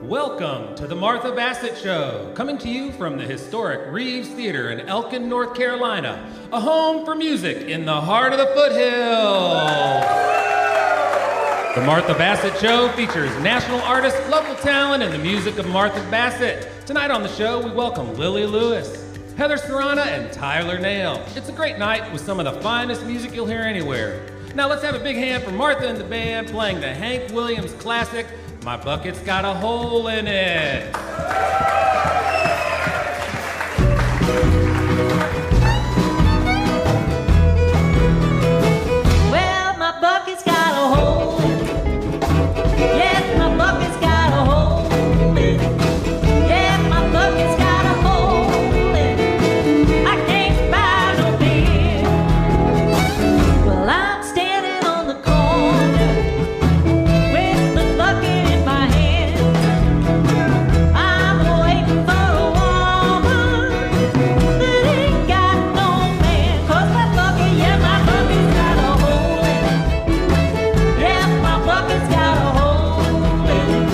Welcome to the Martha Bassett Show, coming to you from the historic Reeves Theater in Elkin, North Carolina, a home for music in the heart of the foothills. The Martha Bassett Show features national artists, local talent, and the music of Martha Bassett. Tonight on the show, we welcome Lilli Lewis, Heather Sarona, and Tyler Nail. It's a great night with some of the finest music you'll hear anywhere. Now let's have a big hand for Martha and the band playing the Hank Williams classic, My Bucket's Got a Hole in It. Well, my bucket's got a hole in it. Yes, my bucket's got a hole in it. Yeah, my bucket's got a hole in it. I can't buy no beer. Well, I'm standing on the corner with the bucket in my hand. I'm waiting for a woman that ain't got no man. 'Cause my bucket, yeah, my bucket's got a hole in it. Yeah, my bucket's got a hole in it.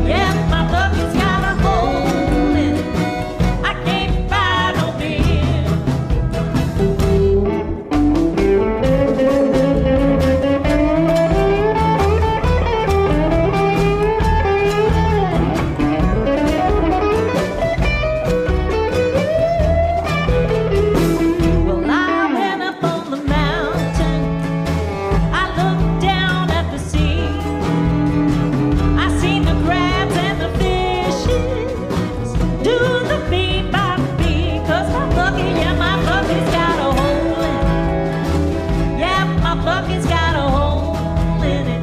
Yeah, my bucket's got a hole in it. I can't buy no beer. Well, I went up on the mountain. I looked down at the sea. I seen the crabs and the fishes do the bee by bee. 'Cause my bucket, yeah, my bucket's got a hole in it. Yeah, my bucket's got a hole in it.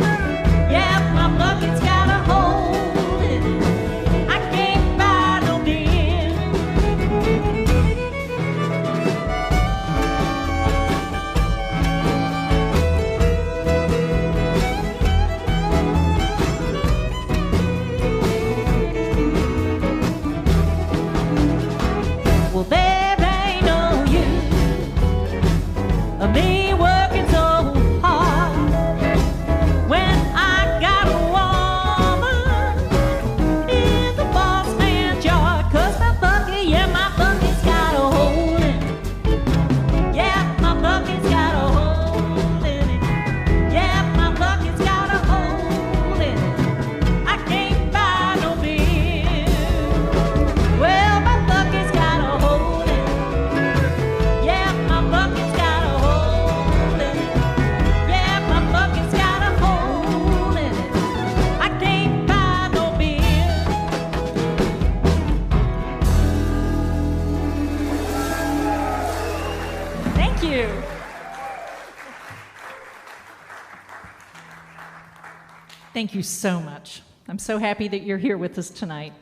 Yeah, my bucket's got a hole in it. I can't buy no beer. Well, there ain't no use of me working so hard when I got a woman in the boss man's yard. 'Cause my bucket, yeah, my bucket's got a hole in it. Yeah, my bucket's got a hole in it. Yeah, my bucket's got a hole in it. I can't buy no beer. Well, my bucket's got a hole in it. Yeah, my bucket's got a hole in it. Yeah, my bucket's got a hole in it. I can't buy no beer. Thank you. Thank you so much. I'm so happy that you're here with us tonight.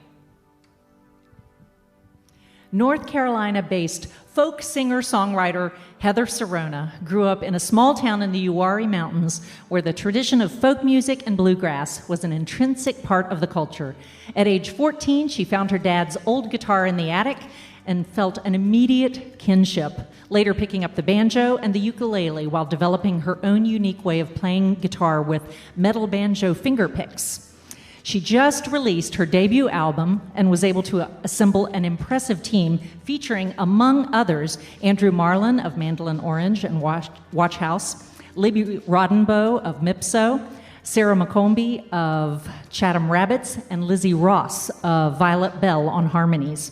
North Carolina-based folk singer-songwriter Heather Sarona grew up in a small town in the Uwharrie Mountains where the tradition of folk music and bluegrass was an intrinsic part of the culture. At age 14, she found her dad's old guitar in the attic and felt an immediate kinship, later picking up the banjo and the ukulele while developing her own unique way of playing guitar with metal banjo finger picks. She just released her debut album and was able to assemble an impressive team featuring, among others, Andrew Marlin of Mandolin Orange and Watch House, Libby Roddenbow of Mipso, Sarah McCombie of Chatham Rabbits, and Lizzie Ross of Violet Bell on harmonies.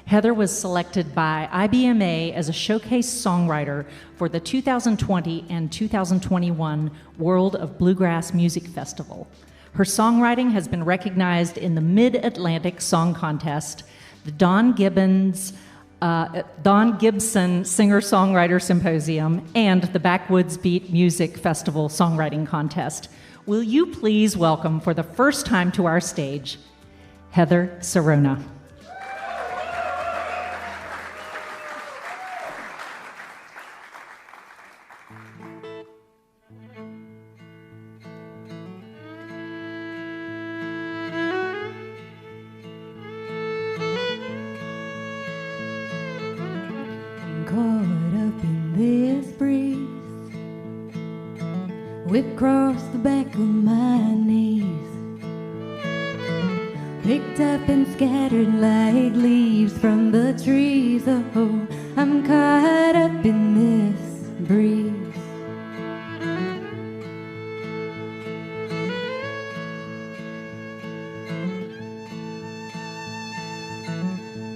Heather was selected by IBMA as a showcase songwriter for the 2020 and 2021 World of Bluegrass Music Festival. Her songwriting has been recognized in the Mid-Atlantic Song Contest, the Don Gibson Singer-Songwriter Symposium, and the Backwoods Beat Music Festival Songwriting Contest. Will you please welcome for the first time to our stage, Heather Sarona. Caught up in this breeze, whipped across the back of my knees. picked up and scattered like leaves from the trees. Oh, I'm caught up in this breeze.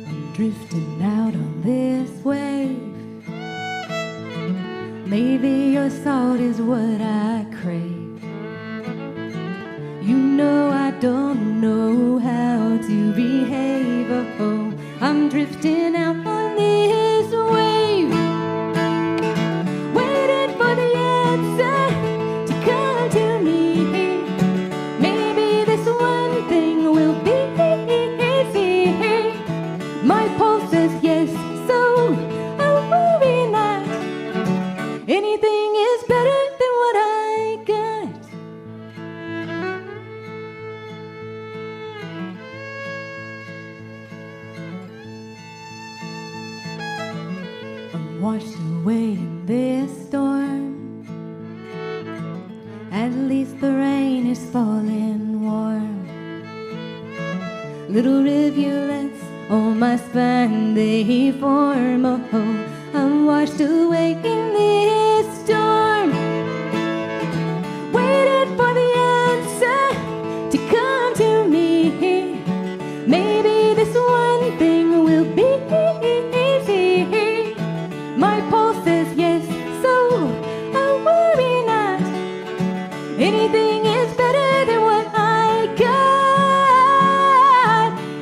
I'm drifting out on this wave. Maybe your salt is what I crave. You know I don't know how to behave. Oh, I'm drifting out on this wave, waiting for the answer to come to me. Maybe this one thing will be easy. My pulse says yes, so I worry not. Anything is better than what I got. I'm washed away in this storm. At least the rain is falling warm. Little rivulets on my spine, they form. Oh, I'm washed away in this storm, waiting for the answer to come to me. Maybe this one thing will be easy. My pulse says yes, so I worry not. Anything is better than what I got.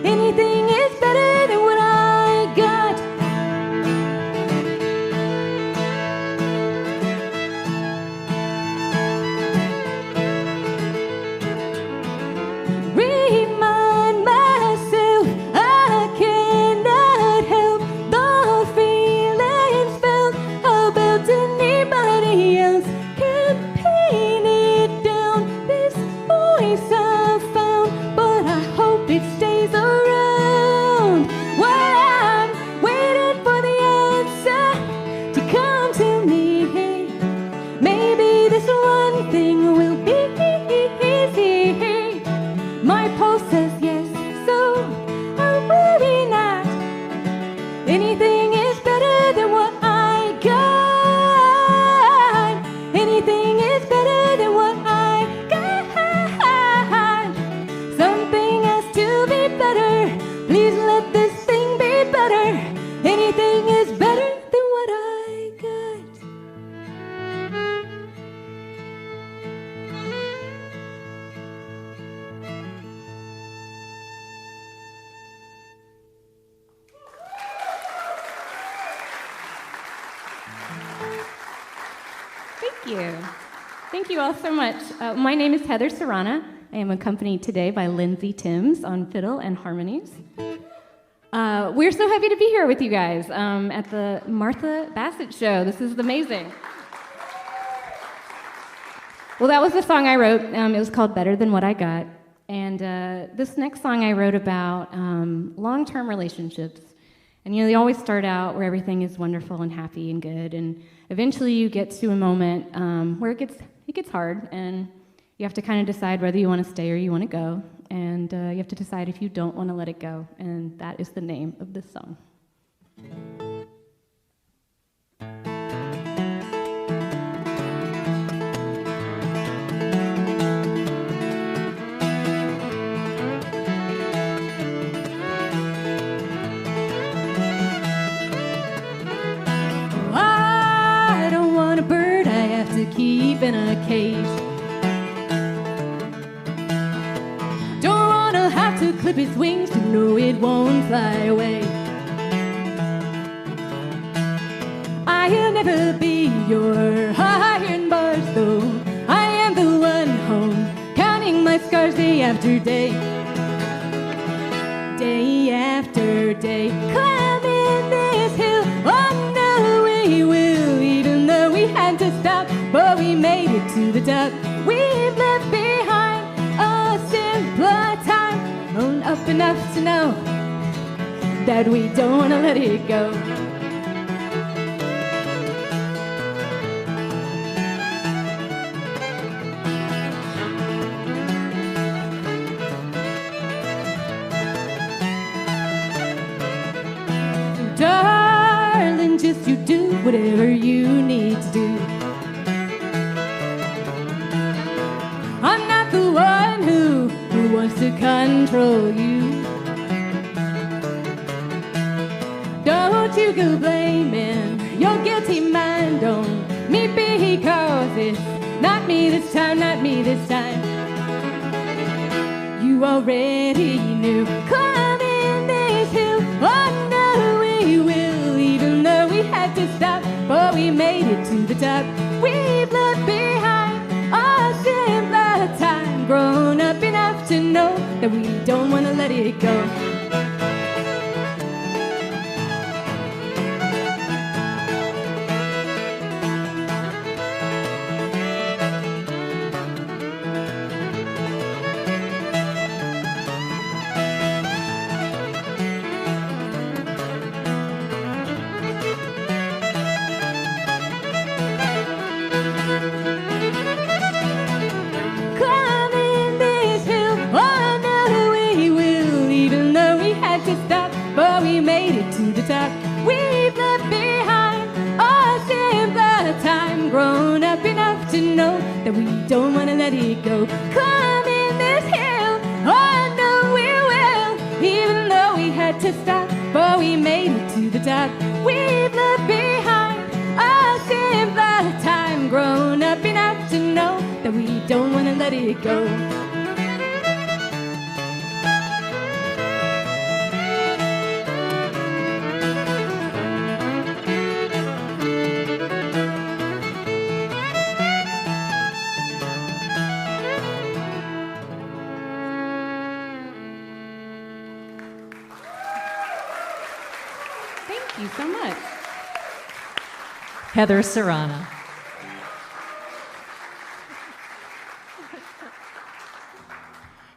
Anything is better than what I got. Remind myself I cannot help the feelings felt about anybody else. Can't paint it down, this voice I found, but I hope it stays around. While I'm waiting for the answer to come to me, maybe this one thing will be easy. My pulse says yes, so I worry not. Anything is better than what I got. Anything is better than what I got. Something has to be better. Please let this thing be better. Anything is better than what I got. Thank you. Thank you all so much. My name is Heather Sarona. I am accompanied today by Lindsay Timms on fiddle and harmonies. We're so happy to be here with you guys at the Martha Bassett Show. This is amazing. Well, that was the song I wrote. It was called Better Than What I Got. And this next song I wrote about long-term relationships. And they always start out where everything is wonderful and happy and good, and eventually you get to a moment where it gets hard, and you have to kind of decide whether you want to stay or you want to go, and you have to decide if you don't want to let it go, and that is the name of this song. I don't want a bird I have to keep in a cage. Don't wanna have to clip its wings to know it won't fly away. I'll never be your iron bars, though I am the one home, counting my scars day after day. Day after day, climbing this hill. Oh no, we will, even though we had to stop, but we made it to the top. We've left behind a simpler time, grown up enough to know that we don't want to let it go. you need to do. I'm not the one who wants to control you. Don't you go blaming your guilty mind on me because it's not me this time, not me this time. You already knew climbing this hill. Oh no, we will, even though we had to stop, but we made it to the top. We've left behind a simpler time, grown up enough to know that we don't want to let it go. We made it to the top. We've left behind a simpler time, grown up enough to know that we don't want to let it go. Climbing this hill, oh no, we will, even though we had to stop, but we made it to the top. We've left behind a simpler time, grown up enough to know that we don't want to let it go. Thank you so much. Heather Sarona.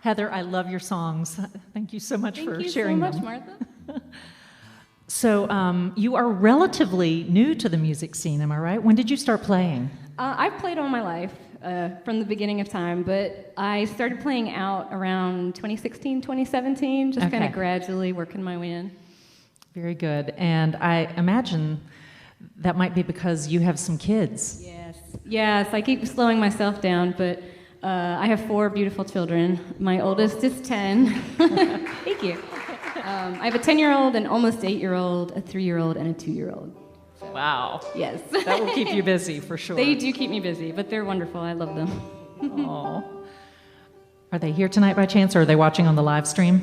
Heather, I love your songs. Thank you so much for sharing them. Thank you so much, Martha. So you are relatively new to the music scene, am I right? When did you start playing? I've played all my life, from the beginning of time, but I started playing out around 2016, 2017, just kind of gradually working my way in. Very good. And I imagine that might be because you have some kids. Yes, I keep slowing myself down, but I have 4 beautiful children. My oldest is 10. Thank you. I have a 10-year-old, an almost 8-year-old, a 3-year-old, and a 2-year-old. Wow. Yes. That will keep you busy for sure. They do keep me busy, but they're wonderful. I love them. Oh. Are they here tonight by chance, or are they watching on the live stream?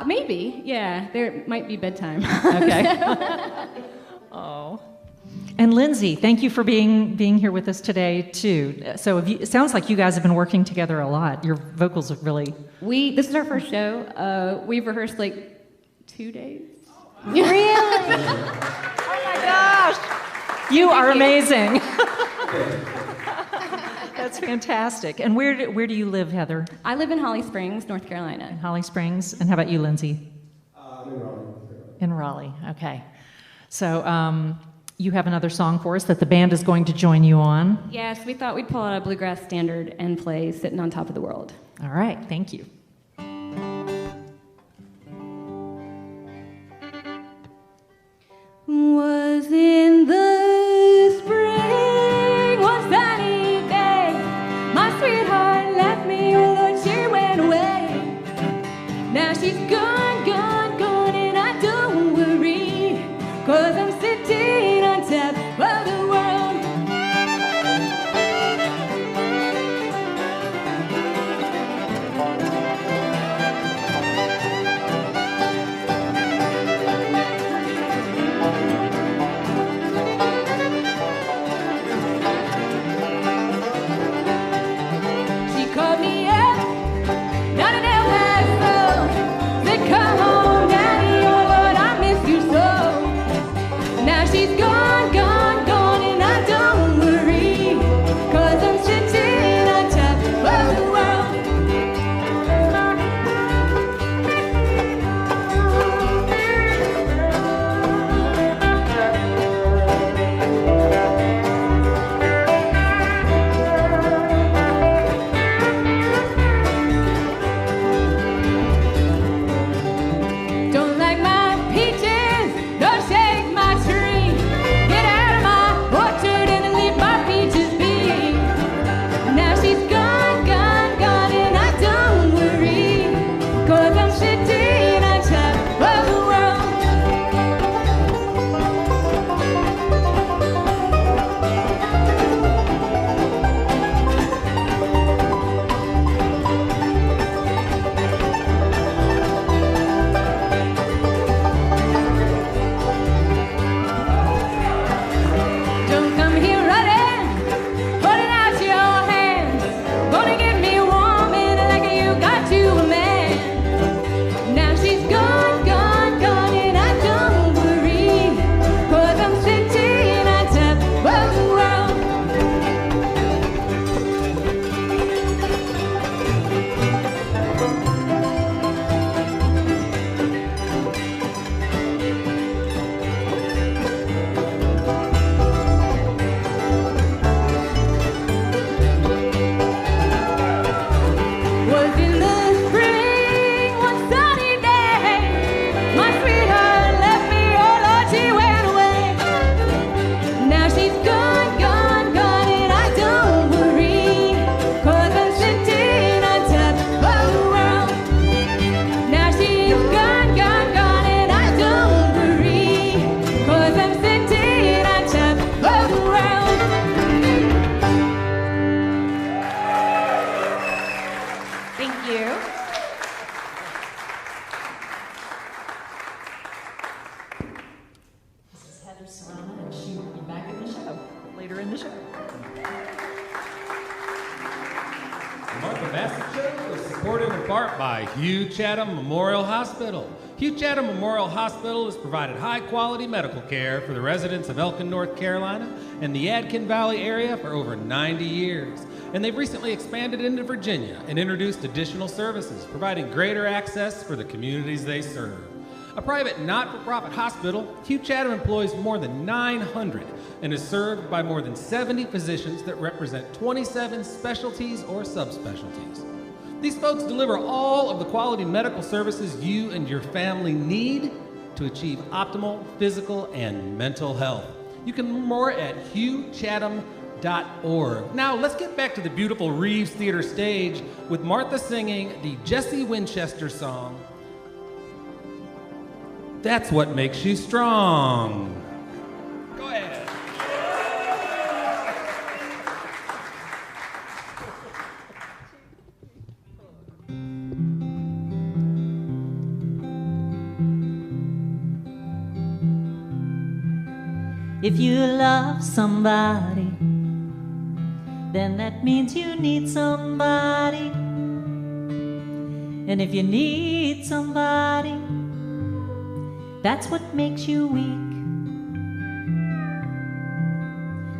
Maybe, yeah. There might be bedtime. Okay. Oh. And Lindsay, thank you for being here with us today, too. So it sounds like you guys have been working together a lot. Your vocals are really... This is our first show. We've rehearsed like 2 days. Really? Oh my gosh! You are amazing. That's fantastic. And where do you live, Heather? I live in Holly Springs, North Carolina. In Holly Springs. And how about you, Lindsay? I'm in Raleigh. In Raleigh, okay. So you have another song for us that the band is going to join you on. Yes, we thought we'd pull out a bluegrass standard and play Sitting on Top of the World. All right, thank you. Was in the spring, one sunny day, my sweetheart left me, Lord, she went away. Now she's gone, gone, gone, and I don't worry, 'cause I'm sitting on top of the world. She called me up, not an El Paso, said by Hugh Chatham Memorial Hospital. Hugh Chatham Memorial Hospital has provided high-quality medical care for the residents of Elkin, North Carolina, and the Yadkin Valley area for over 90 years. And they've recently expanded into Virginia and introduced additional services, providing greater access for the communities they serve. A private, not-for-profit hospital, Hugh Chatham employs more than 900 and is served by more than 70 physicians that represent 27 specialties or subspecialties. These folks deliver all of the quality medical services you and your family need to achieve optimal physical and mental health. You can learn more at hughchatham.org. Now, let's get back to the beautiful Reeves Theater stage with Martha singing the Jesse Winchester song, That's What Makes You Strong. Go ahead. If you love somebody, then that means you need somebody. And if you need somebody, that's what makes you weak.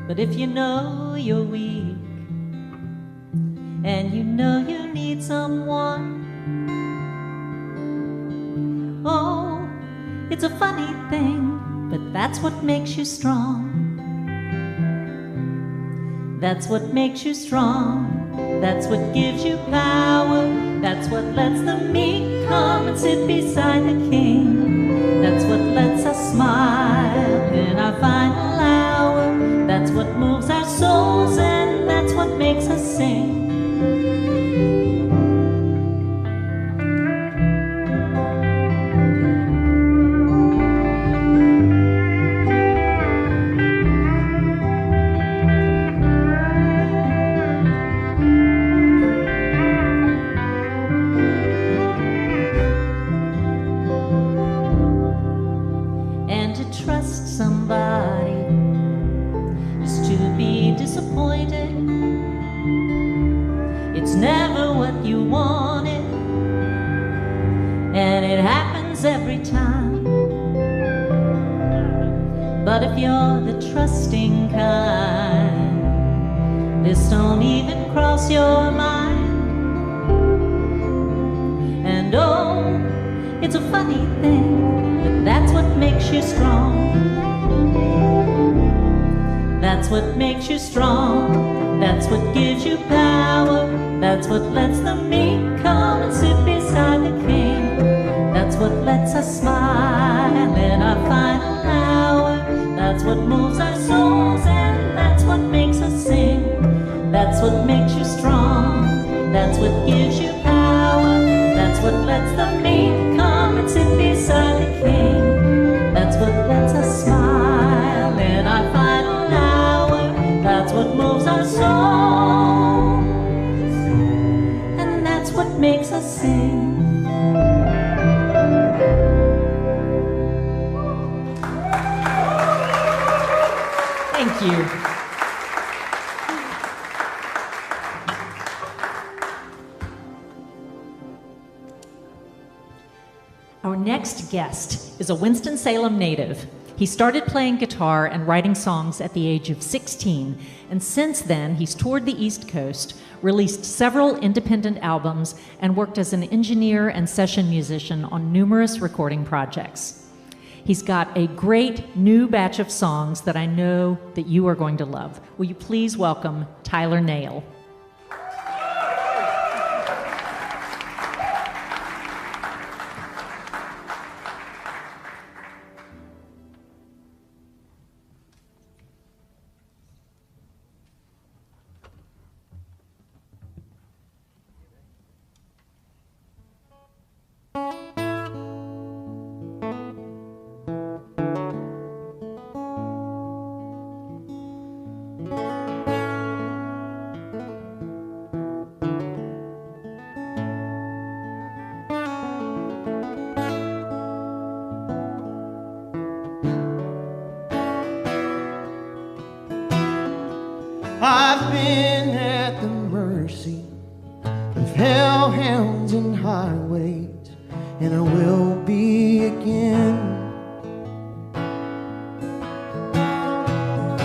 But if you know you're weak, and you know you need someone, oh, it's a funny thing, but that's what makes you strong. That's what makes you strong. That's what gives you power. That's what lets the meek come and sit beside the king. That's what lets us smile in our final hour. That's what moves our souls, and that's what makes us sing. Every time. But if you're the trusting kind, this don't even cross your mind. And oh, it's a funny thing, but that's what makes you strong. That's what makes you strong. That's what gives you power. That's what lets the meek come and sit beside the king. That's what lets us smile in our final hour. That's what moves our souls, and that's what makes us sing. That's what makes you strong. That's what gives you power. That's what lets the meek come and sit beside the king. That's what lets us smile in our final hour. That's what moves our souls, and that's what makes us sing. Thank you. Our next guest is a Winston-Salem native. He started playing guitar and writing songs at the age of 16, and since then he's toured the East Coast, released several independent albums, and worked as an engineer and session musician on numerous recording projects. He's got a great new batch of songs that I know that you are going to love. Will you please welcome Tyler Nail? I've been at the mercy of hellhounds and high wait, and I will be again.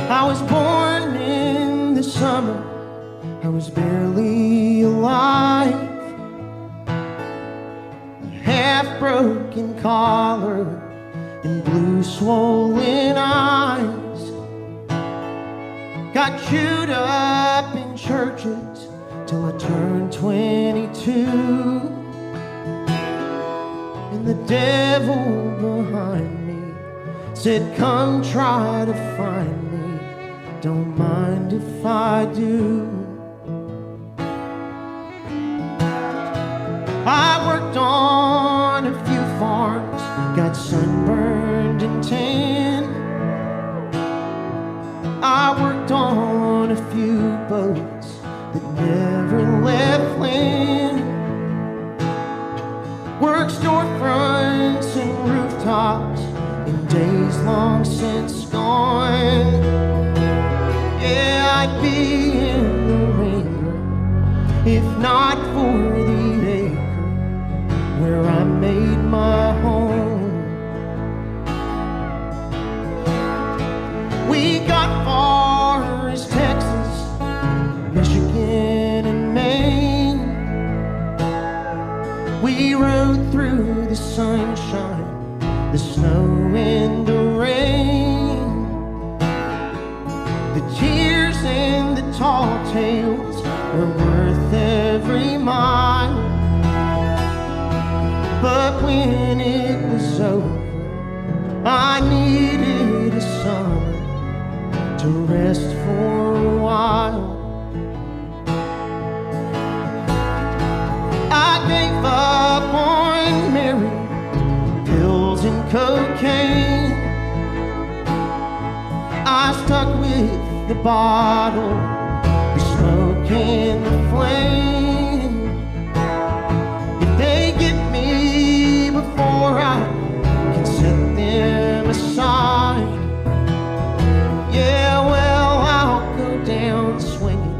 I was born in the summer, I was barely alive. Half-broken collar and blue swollen eyes. Got chewed up in churches till I turned 22. And the devil behind me said, come try to find me, don't mind if I do. I worked on a few farms, got sunburned and tan. I worked on a few boats that never left land. Worked storefronts and rooftops in days long since gone. Yeah, I'd be in the ringer if not for the acre where I made my home. We got far as Texas, Michigan, and Maine. We rode through the sunshine, the snow, and the rain. The tears and the tall tales were worth every mile. But when it was over, I needed a summer to rest for a while. I gave up on Mary, pills and cocaine. I stuck with the bottle, the smoke and the flame. If they get me before I can set them aside, yeah, well, I'll go down swinging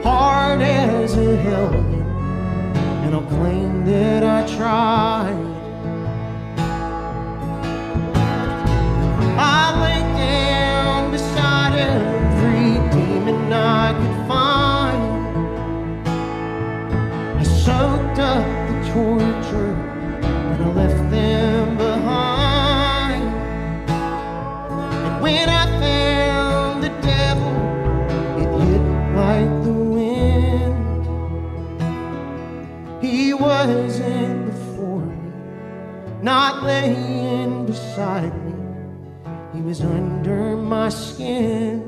hard as a hellion, and I'll claim that I tried. I lay down beside every demon I could find. I soaked up the torture and I left them behind. And when I found the devil, it hit like the wind. He wasn't before me, not laying beside me. He was under my skin.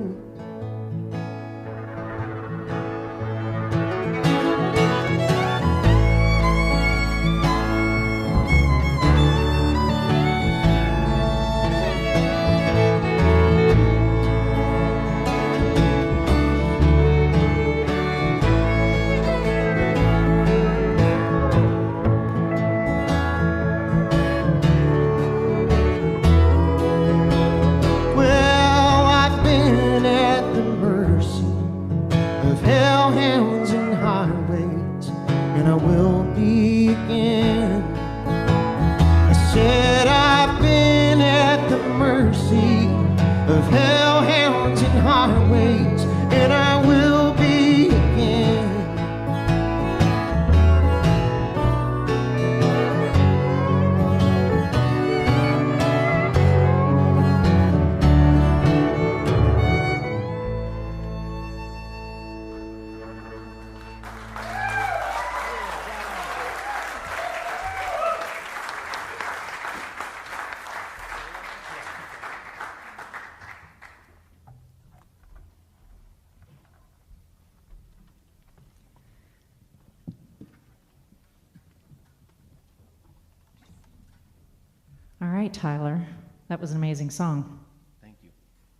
All right, Tyler, that was an amazing song. Thank you.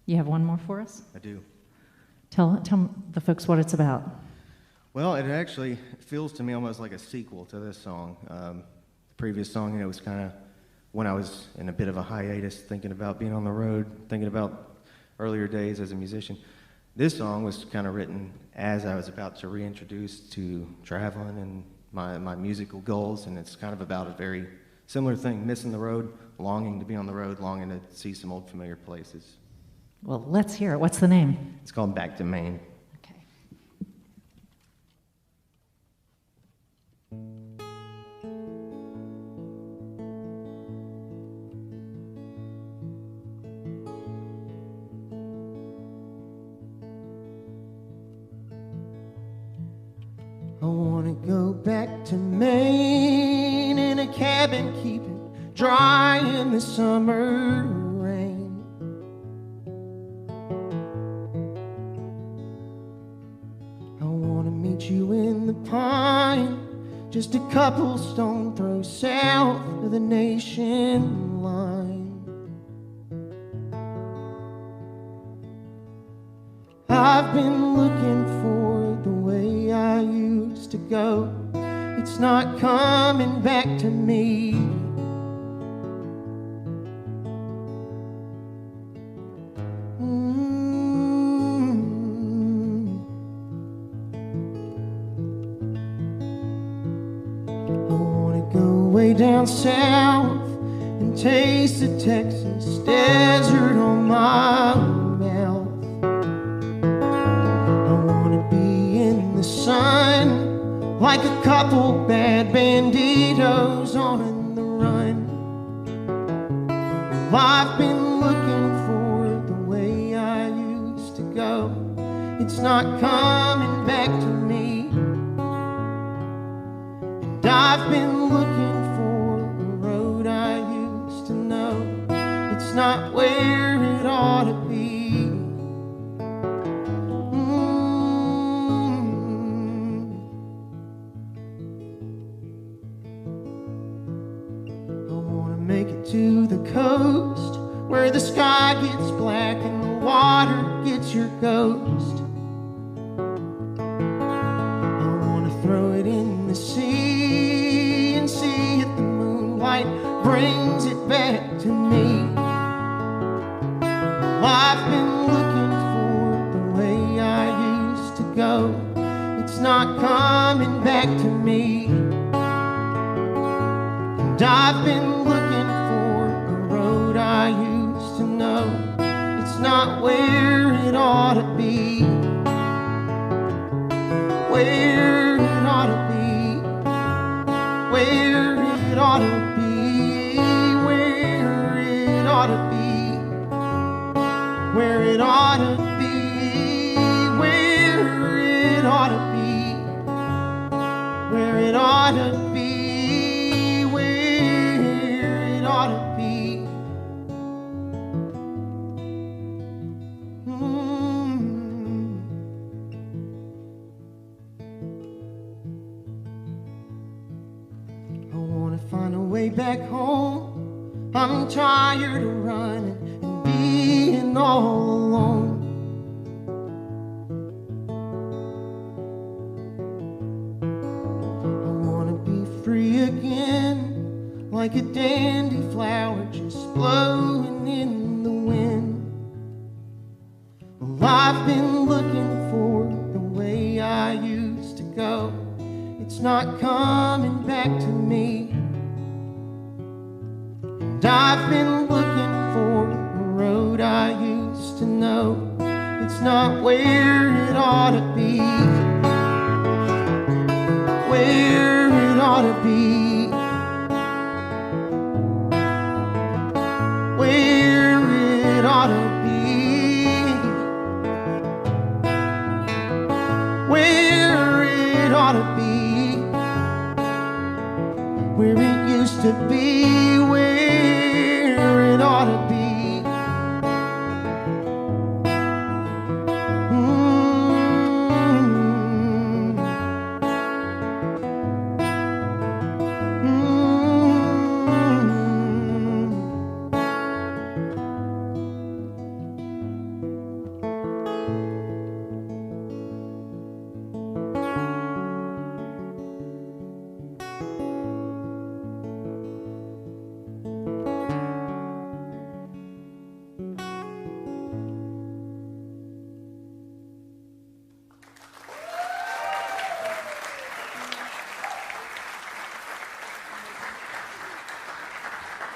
You have one more for us? I do. Tell the folks what it's about. Well, it actually feels to me almost like a sequel to this song. The previous song, was kind of when I was in a bit of a hiatus, thinking about being on the road, thinking about earlier days as a musician. This song was kind of written as I was about to reintroduce to traveling and my musical goals, and it's kind of about a very similar thing, missing the road, longing to be on the road, longing to see some old familiar places. Well, let's hear it. What's the name? It's called Back to Maine. Okay. I wanna go back to Maine in a cabin, keep it dry in the summer rain. I wanna meet you in the pine, just a couple stone throws south of the nation line. I've been looking for the way I used to go. It's not coming back to me. I wanna go way down south and taste the Texas desert on my mouth. The sun, like a couple bad banditos on the run. Well, I've been looking for the way I used to go. It's not coming back to me. And I've been looking for the road I used to know. It's not where it ought to be. To the coast, where the sky gets black and the water gets your ghost. I wanna throw it in the sea and see if the moonlight brings it back to me. Well, I've been looking for the way I used to go. It's not coming back to me. And I've been looking I used to know. It's not where it ought to be. Where it ought to be. Where it ought to be. Where it ought to be. Where it ought to be. Where it ought to be. Where it ought to be. Where it ought to be. Find a way back home. I'm tired of running and being all alone. I wanna be free again, like a dandy flower just blowing in the wind. Well, I've been looking for the way I used to go. It's not coming back to me. And I've been looking for the road I used to know. It's not where it ought to be. Where it ought to be. Where it ought to be. Where it ought to be. Where it used to be. Where it ought to be.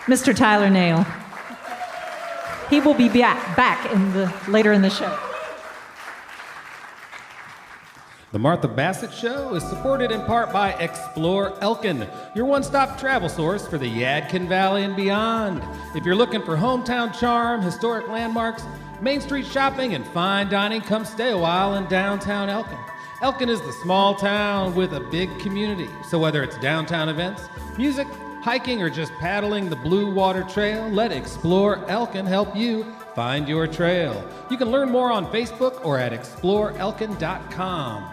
Mr. Tyler Nail. He will be back later in the show. The Martha Bassett Show is supported in part by Explore Elkin, your one-stop travel source for the Yadkin Valley and beyond. If you're looking for hometown charm, historic landmarks, Main Street shopping, and fine dining, come stay a while in downtown Elkin. Elkin is the small town with a big community, so whether it's downtown events, music, hiking, or just paddling the Blue Water Trail, let Explore Elkin help you find your trail. You can learn more on Facebook or at exploreelkin.com.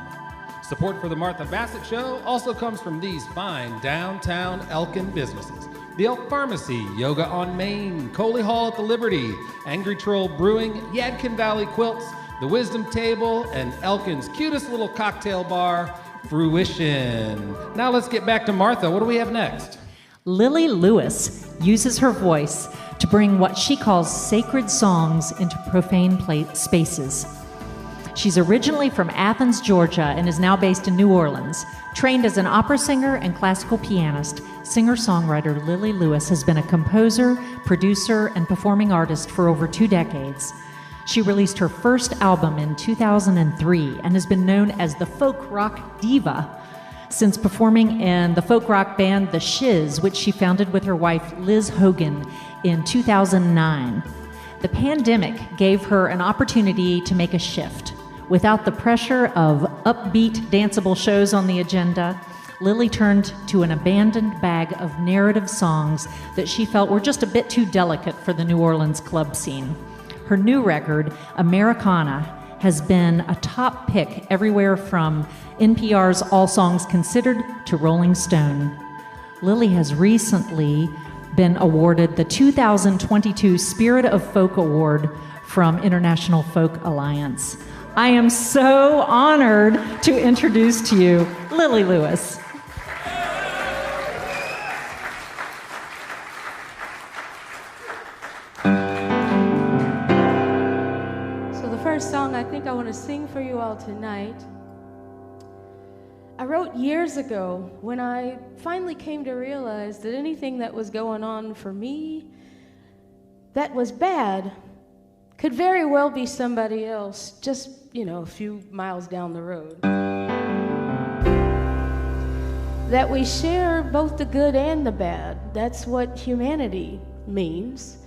Support for the Martha Bassett Show also comes from these fine downtown Elkin businesses. The Elk Pharmacy, Yoga on Main, Coley Hall at the Liberty, Angry Troll Brewing, Yadkin Valley Quilts, The Wisdom Table, and Elkin's cutest little cocktail bar, Fruition. Now let's get back to Martha. What do we have next? Lilli Lewis uses her voice to bring what she calls sacred songs into profane spaces. She's originally from Athens, Georgia, and is now based in New Orleans. Trained as an opera singer and classical pianist, singer-songwriter Lilli Lewis has been a composer, producer, and performing artist for over 2 decades. She released her first album in 2003 and has been known as the folk rock diva since performing in the folk rock band The Shiz, which she founded with her wife Liz Hogan in 2009. The pandemic gave her an opportunity to make a shift. Without the pressure of upbeat, danceable shows on the agenda, Lilli turned to an abandoned bag of narrative songs that she felt were just a bit too delicate for the New Orleans club scene. Her new record, Americana, has been a top pick everywhere from NPR's All Songs Considered to Rolling Stone. Lilli has recently been awarded the 2022 Spirit of Folk Award from International Folk Alliance. I am so honored to introduce to you Lilli Lewis. So the first song I think I want to sing for you all tonight, I wrote years ago when I finally came to realize that anything that was going on for me that was bad could very well be somebody else, just, a few miles down the road. That we share both the good and the bad. That's what humanity means.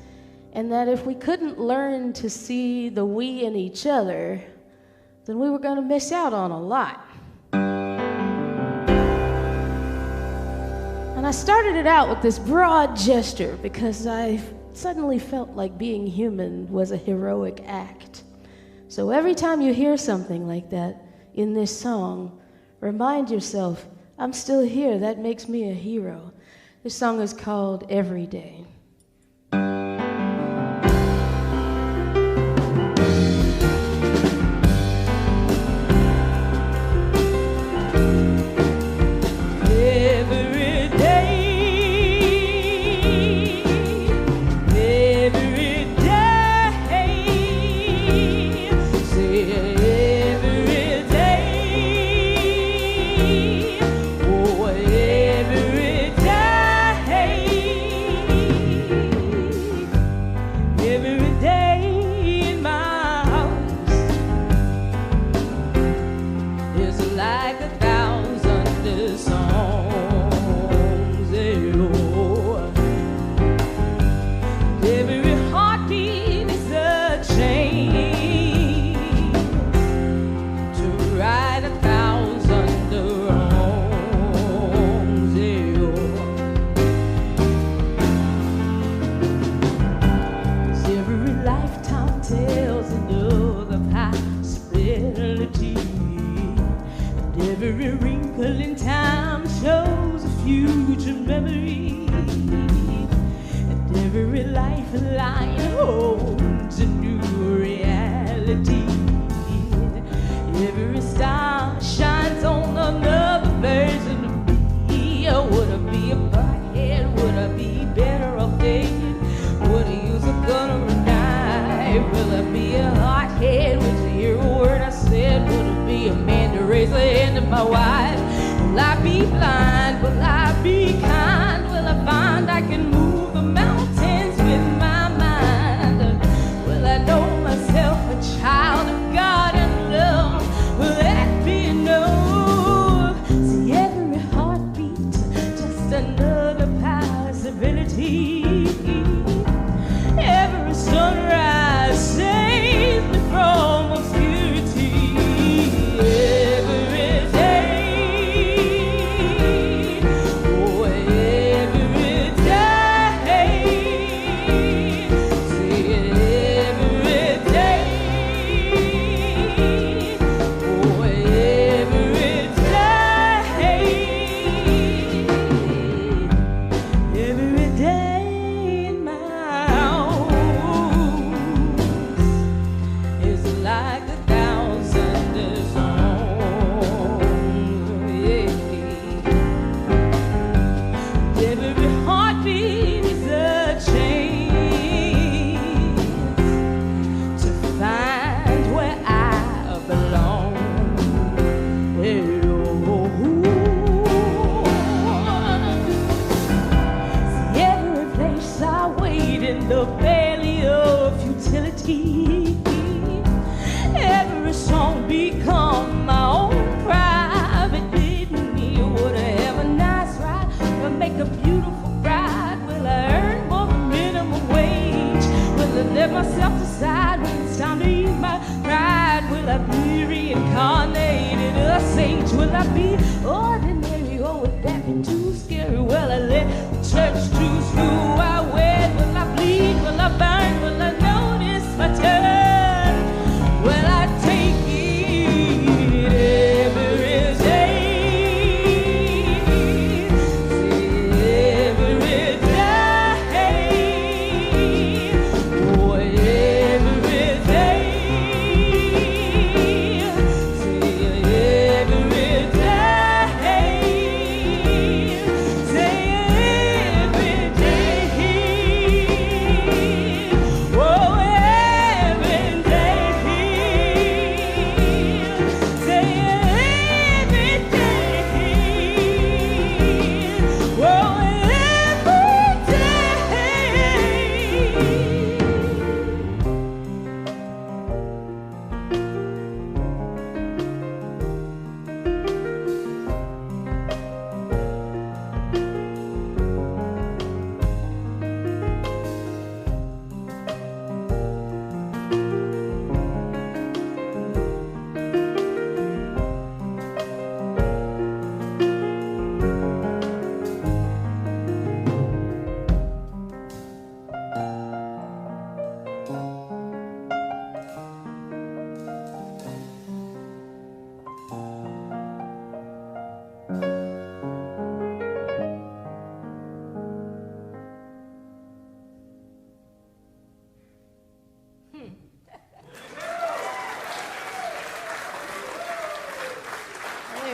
And that if we couldn't learn to see the we in each other, then we were going to miss out on a lot. And I started it out with this broad gesture because I suddenly felt like being human was a heroic act. So every time you hear something like that in this song, remind yourself, I'm still here. That makes me a hero. This song is called Every Day. My wife, will I be blind? Will I be kind? Will I find I can move the mountain? eternity. Every sunrise saves me from obscurity. Every day, oh, every day, say every day, oh, every day in my house is like 1,000 songs. Every heartbeat is a chance to find where I belong. Every place I wait in the valley of futility. Every song become my own private litany. Would I have a nice ride? Will I make a beautiful bride? Will I earn more than minimum wage? Will I let myself decide when it's time to eat my pride? Will I be reincarnated a sage? Will I be ordinary or would that be too scary? Will I let the church choose who I wed? Will I bleed? Will I burn? Will I notice my turn? Will I take it every day? Say every day, oh, every day, say every day, say every day, oh, every day, say every day, oh,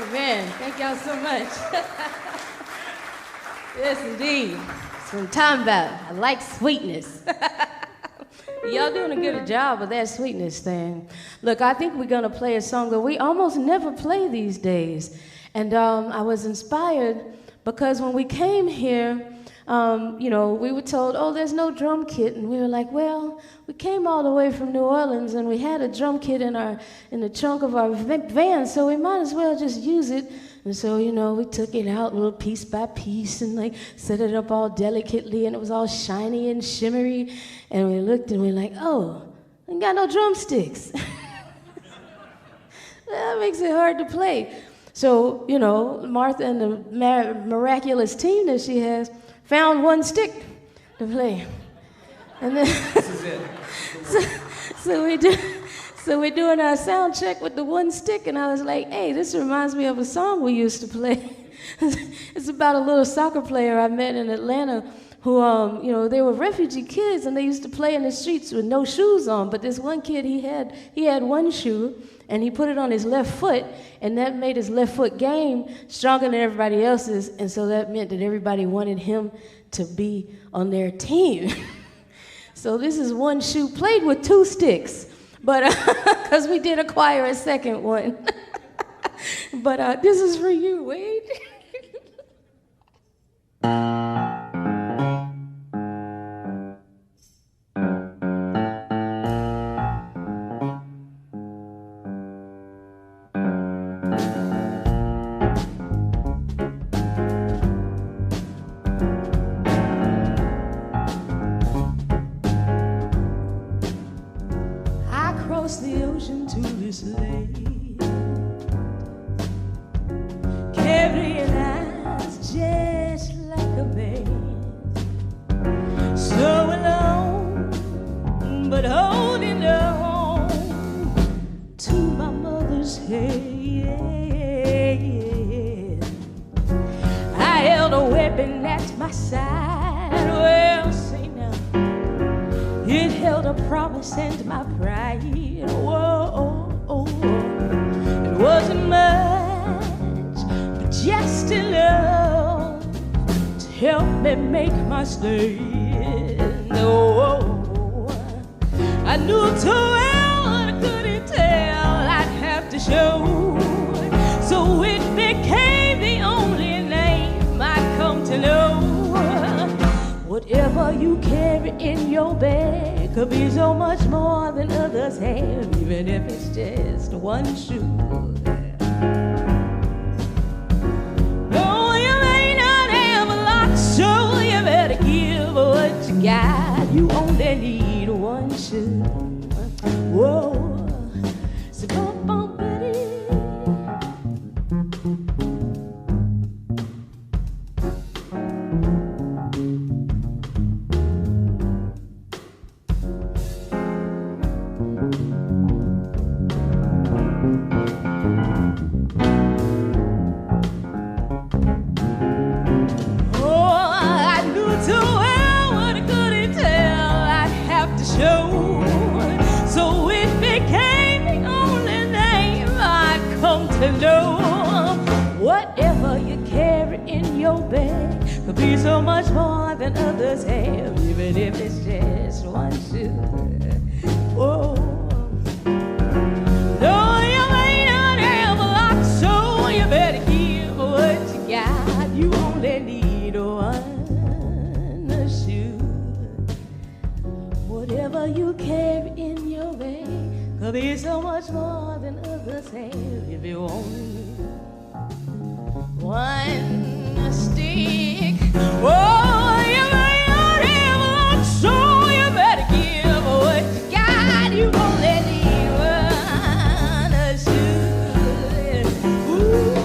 Amen. Thank y'all so much. Yes, indeed. That's what I'm talking about. I like sweetness. Y'all doing a good job of that sweetness thing. Look, I think we're going to play a song that we almost never play these days. And I was inspired because when we came here, we were told, oh, there's no drum kit. And we were like, well, we came all the way from New Orleans and we had a drum kit in the trunk of our van, so we might as well just use it. And so, we took it out little piece by piece and set it up all delicately, and it was all shiny and shimmery. And we looked and we were like, oh, I ain't got no drumsticks. That makes it hard to play. So, Martha and the miraculous team that she has found one stick to play. And then This is it. so we're doing our sound check with the one stick, and I was like, hey, this reminds me of a song we used to play. It's about a little soccer player I met in Atlanta who, they were refugee kids, and they used to play in the streets with no shoes on. But this one kid, he had one shoe, and he put it on his left foot, and that made his left foot game stronger than everybody else's, and so that meant that everybody wanted him to be on their team. So this is one shoe played with two sticks, but because we did acquire a second one. But this is for you, Wade. at my side. Well, say now, it held a promise and my pride. Whoa, it wasn't much, but just enough to help me make my stand. Oh, I knew too well, I couldn't tell, I'd have to show. So it became the only name I come to know. Whatever you carry in your bag could be so much more than others have, even if it's just one shoe. Oh, you may not have a lot, so you better give what you got. You only need one shoe. Whoa, so bump, bump, buddy. Whatever you carry in your bag could be so much more than others have, even if it's just one shoe. Whoa. No, you may not have a lot, so you better give what you got. You only need one shoe. Whatever you carry in your bag could be so much more than others have, if you only one stick. Oh, you may not have a lot, so you better give what you got. You only need one shoe. Ooh.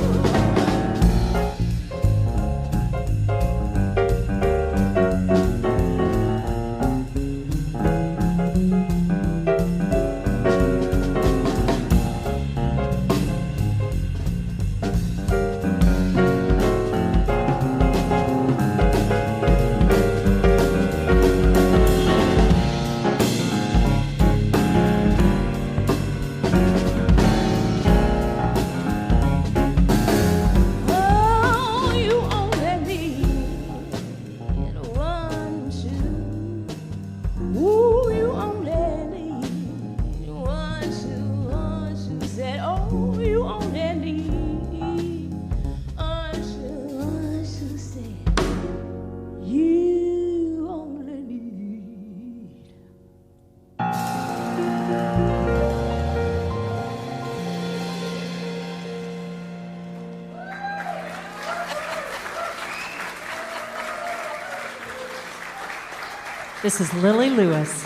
This is Lilli Lewis.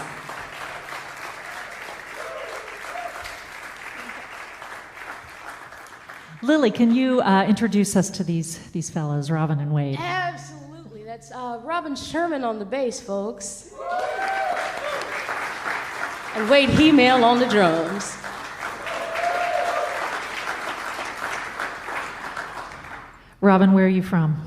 Lilli, can you introduce us to these fellows, Robin and Wade? Absolutely. That's Robin Sherman on the bass, folks. And Wade Hemel on the drums. Robin, where are you from?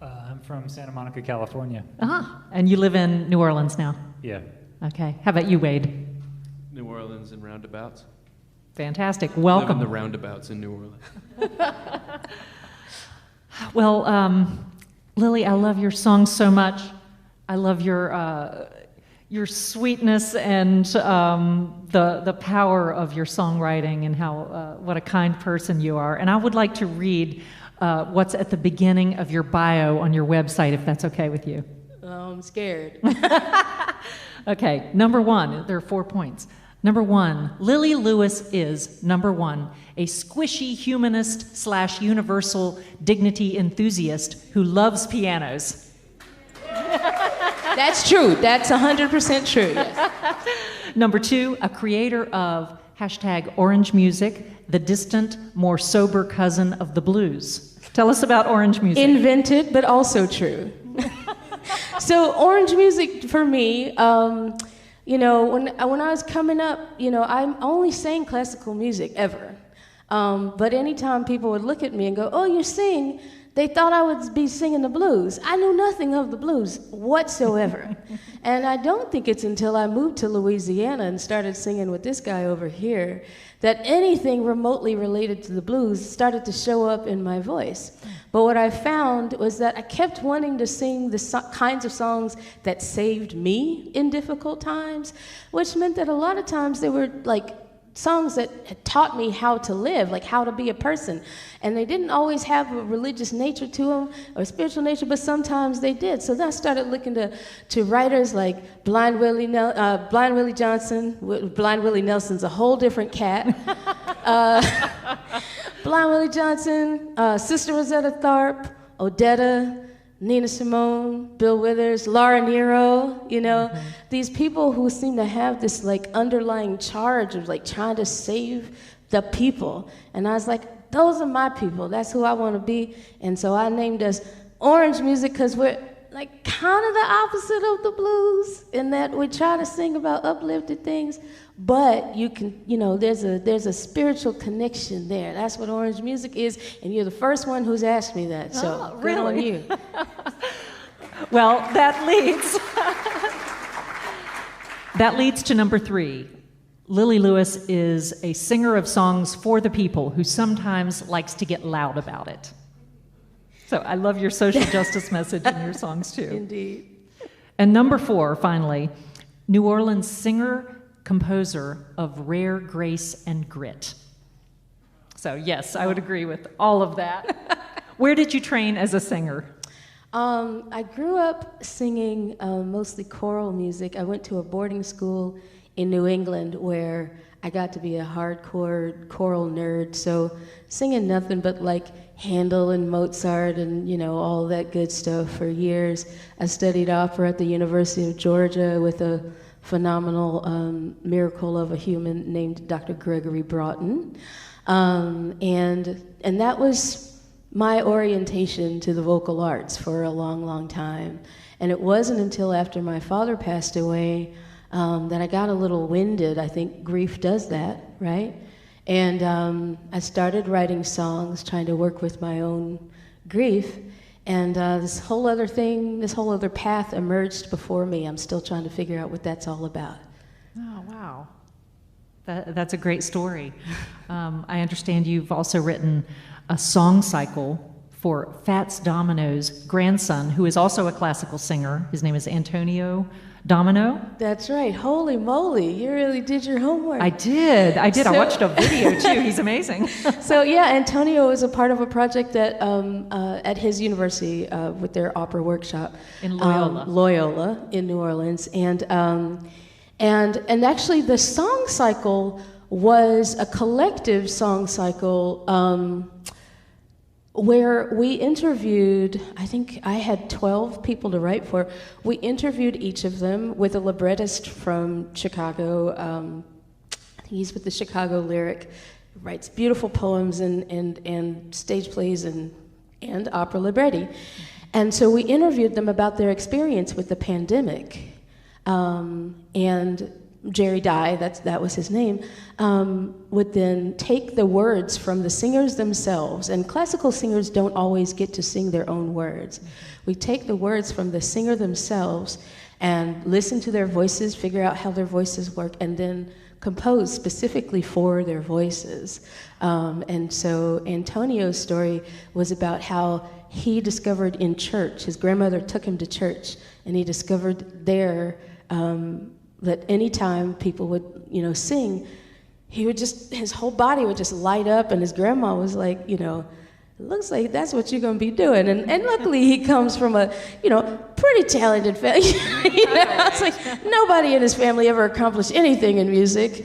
I'm from Santa Monica, California. Ah, and you live in New Orleans now? Yeah. Okay. How about you, Wade? New Orleans and roundabouts. Fantastic. Live Welcome. in the roundabouts in New Orleans. Well, Lilli, I love your songs so much. I love your sweetness and the power of your songwriting and how what a kind person you are. And I would like to read what's at the beginning of your bio on your website, if that's okay with you. I'm scared. Okay, number one, there are 4 points. Number one, Lilli Lewis is, number one, a squishy humanist / universal dignity enthusiast who loves pianos. That's true. That's 100% true. Yes. Number two, a creator of #Orange Music, the distant, more sober cousin of the blues. Tell us about Orange Music. Invented, but also true. So Orange Music for me, you know, when I was coming up, you know, I only sang classical music ever. But anytime people would look at me and go, "Oh, you sing," they thought I would be singing the blues. I knew nothing of the blues whatsoever. And I don't think it's until I moved to Louisiana and started singing with this guy over here that anything remotely related to the blues started to show up in my voice. But what I found was that I kept wanting to sing the kinds of songs that saved me in difficult times, which meant that a lot of times they were like songs that had taught me how to live, like how to be a person. And they didn't always have a religious nature to them or spiritual nature, but sometimes they did. So then I started looking to writers like Blind Willie Johnson. Blind Willie Nelson's a whole different cat. Blind Willie Johnson, Sister Rosetta Tharpe, Odetta, Nina Simone, Bill Withers, Laura Nyro, you know, these people who seem to have this like underlying charge of like trying to save the people. And I was like, those are my people. That's who I want to be. And so I named us Orange Music because we're like kind of the opposite of the blues in that we try to sing about uplifted things, but you can, you know, there's a spiritual connection there. That's what Orange Music is, and you're the first one who's asked me that, so good on you. Well, that leads to number 3. Lilli Lewis is a singer of songs for the people who sometimes likes to get loud about it. So I love your social justice message in your songs too. Indeed. And number 4, finally, New Orleans singer, composer of rare grace and grit. So yes, I would agree with all of that. Where did you train as a singer? I grew up singing mostly choral music. I went to a boarding school in New England where I got to be a hardcore choral nerd, so singing nothing but like Handel and Mozart and, you know, all that good stuff for years. I studied opera at the University of Georgia with a phenomenal miracle of a human named Dr. Gregory Broughton. And that was my orientation to the vocal arts for a long, long time. And it wasn't until after my father passed away that I got a little winded. I think grief does that, right? And I started writing songs, trying to work with my own grief. And this whole other path emerged before me. I'm still trying to figure out what that's all about. Oh, wow. That's a great story. I understand you've also written a song cycle for Fats Domino's grandson, who is also a classical singer. His name is Antonio Domino. That's right. Holy moly, you really did your homework. I did. I watched a video too. He's amazing. So yeah, Antonio was a part of a project that at his university with their opera workshop in Loyola. Loyola in New Orleans, and actually the song cycle was a collective song cycle where we interviewed, I think I had 12 people to write for. We interviewed each of them with a librettist from Chicago. I think he's with the Chicago Lyric, writes beautiful poems and stage plays and opera libretti. And so we interviewed them about their experience with the pandemic. And Jerry Dye, that was his name, would then take the words from the singers themselves, and classical singers don't always get to sing their own words. We take the words from the singer themselves and listen to their voices, figure out how their voices work, and then compose specifically for their voices. And so Antonio's story was about how he discovered in church, his grandmother took him to church, and he discovered there that anytime people would, you know, sing, his whole body would just light up, and his grandma was like, you know, it looks like that's what you're gonna be doing. And luckily he comes from a, you know, pretty talented family. You know, it's like nobody in his family ever accomplished anything in music,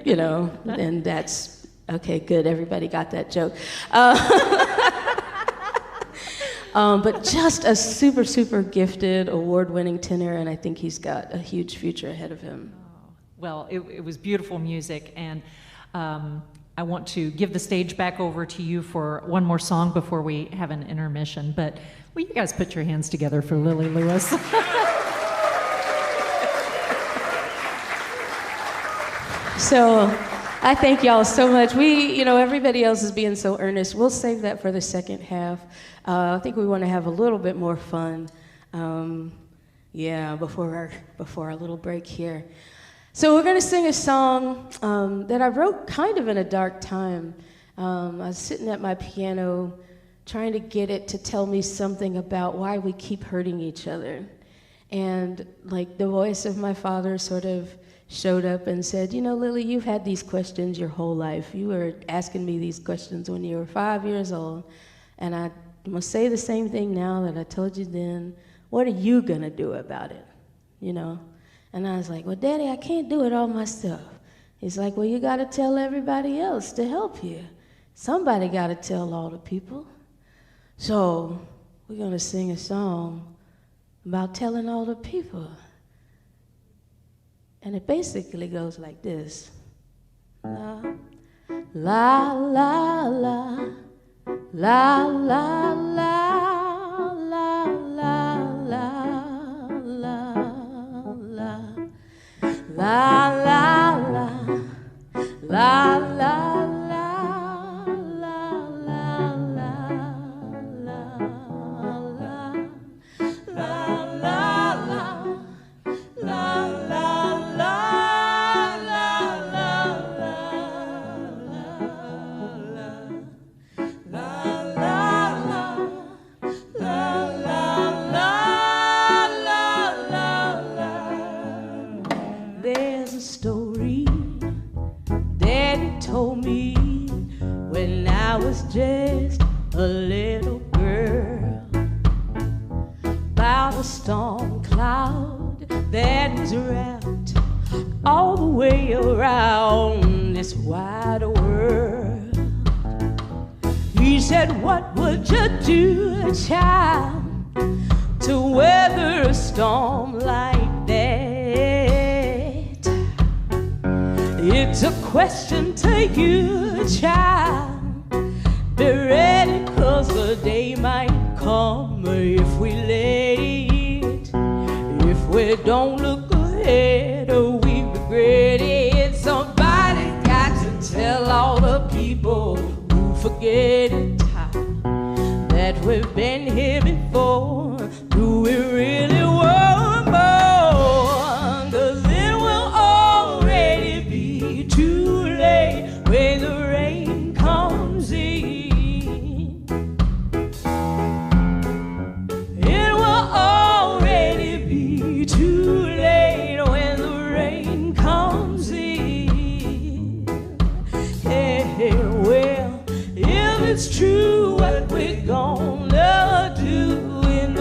you know, and that's, okay, good, everybody got that joke. But just a super, super gifted, award-winning tenor, and I think he's got a huge future ahead of him. Oh, well, it was beautiful music, and I want to give the stage back over to you for one more song before we have an intermission, but will you guys put your hands together for Lilli Lewis? So I thank y'all so much. Everybody else is being so earnest. We'll save that for the second half. I think we want to have a little bit more fun. Before our little break here. So we're going to sing a song that I wrote kind of in a dark time. I was sitting at my piano trying to get it to tell me something about why we keep hurting each other. And like the voice of my father sort of showed up and said, Lily, you've had these questions your whole life. You were asking me these questions when you were 5 years old. And I must say the same thing now that I told you then. What are you gonna do about it? And I was like, well, Daddy, I can't do it all myself. He's like, well, you gotta tell everybody else to help you. Somebody gotta tell all the people. So we're gonna sing a song about telling all the people. And it basically goes like this. La, la, la, la, la, la, la. La la la la la la la just a little girl about a storm cloud that was wrapped all the way around this wide world. He said, what would you do, child, to weather a storm like that? It's a question to you, child. Be ready, 'cause the day might come if we let it. If we don't look ahead, we regret it. Somebody got to tell all the people who forget it that we've been here before. Do we really want more? 'Cause it will already be too late when the rain comes in. It's true what we're gonna do in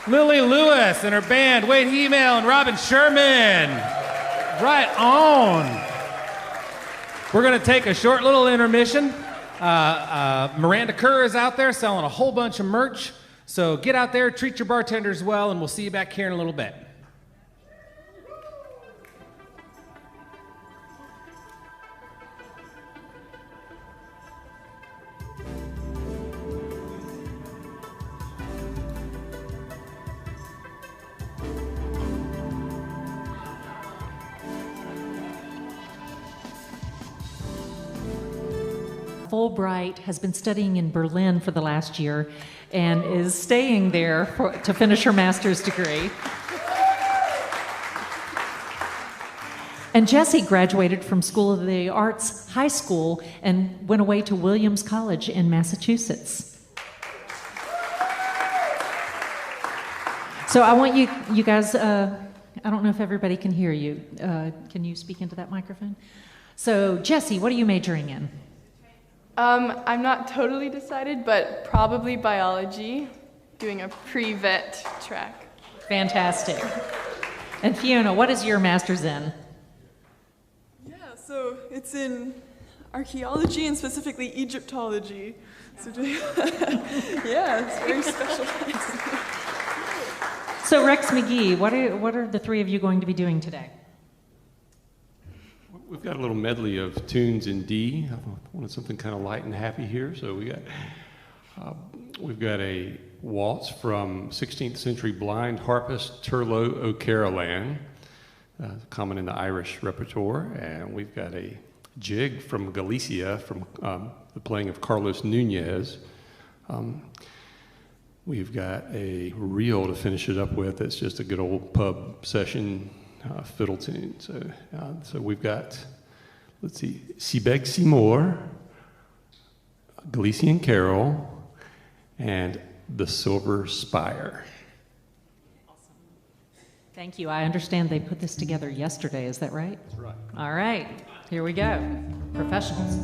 Lilli Lewis and her band, Wade Hemail and Robin Sherman. Right on. We're going to take a short little intermission. Miranda Kerr is out there selling a whole bunch of merch. So get out there, treat your bartenders well, and we'll see you back here in a little bit. Fulbright has been studying in Berlin for the last year and is staying there to finish her master's degree. And Jessie graduated from School of the Arts High School and went away to Williams College in Massachusetts. So I want you guys, I don't know if everybody can hear you. Can you speak into that microphone? So Jessie, what are you majoring in? I'm not totally decided, but probably biology, doing a pre-vet track. Fantastic. And Fiona, what is your master's in? Yeah, so it's in archaeology and specifically Egyptology. So yeah, it's very specialized. So Rex McGee, what are the three of you going to be doing today? We've got a little medley of tunes in D. I wanted something kind of light and happy here, so we've got a waltz from 16th century blind harpist Turlo O'Carolan, common in the Irish repertoire, and we've got a jig from Galicia from the playing of Carlos Nunez. We've got a reel to finish it up with. It's just a good old pub session fiddle tune. So we've got, let's see, Sibeg Seymour, Galician Carol, and The Silver Spire. Awesome. Thank you. I understand they put this together yesterday. Is that right? That's right. All right. Here we go. Professionals.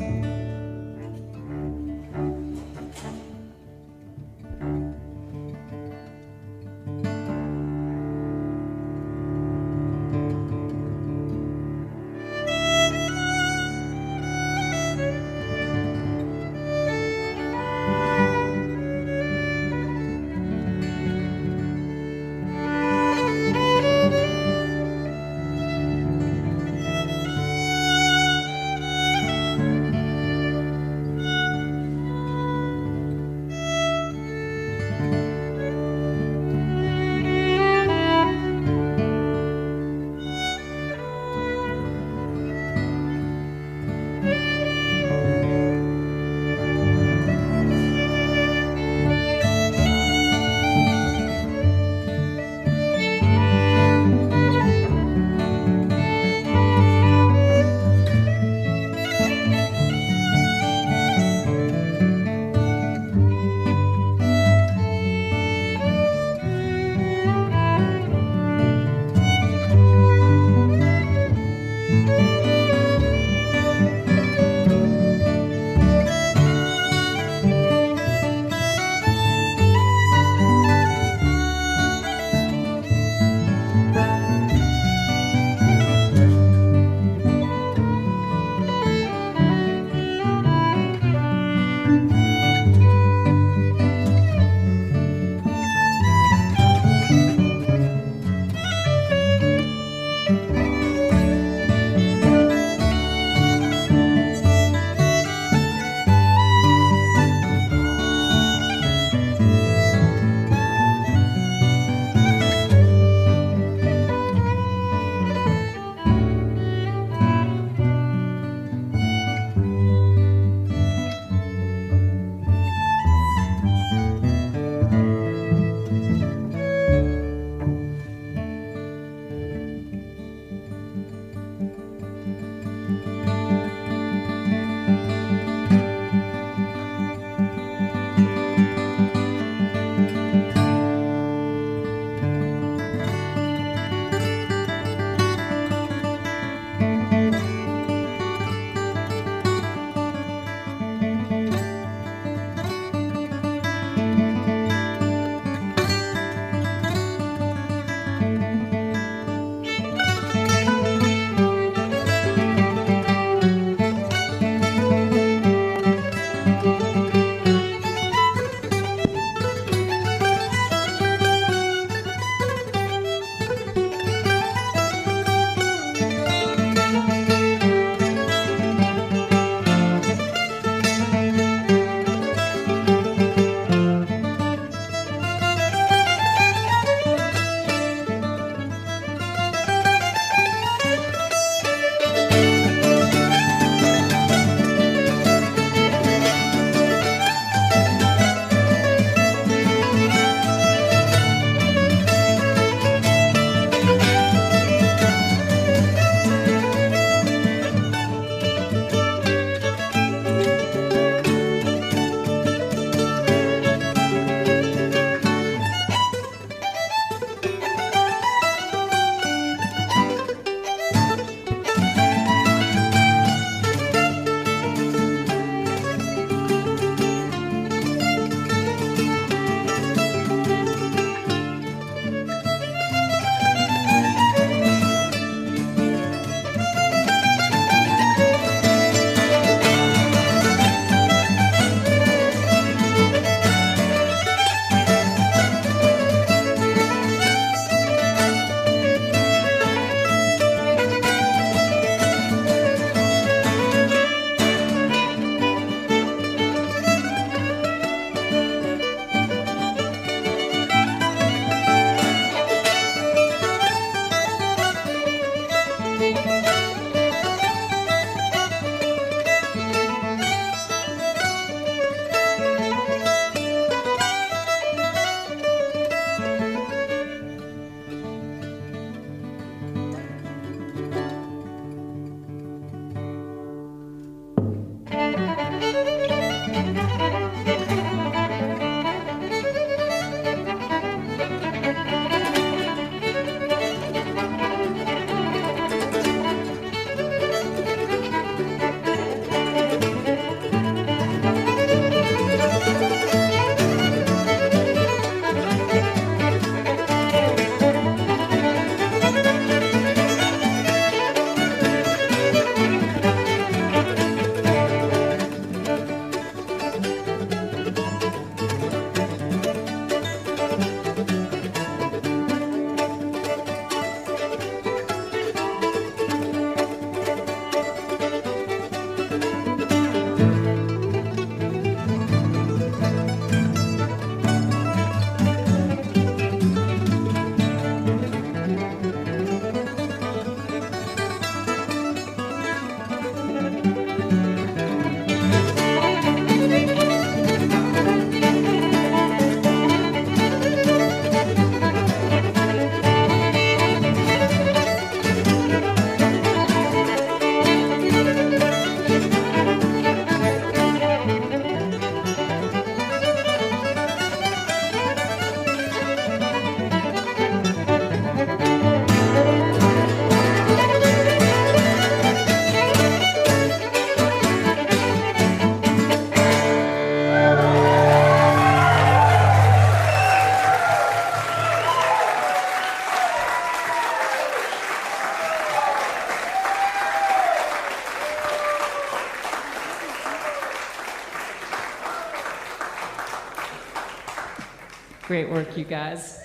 Great work, you guys.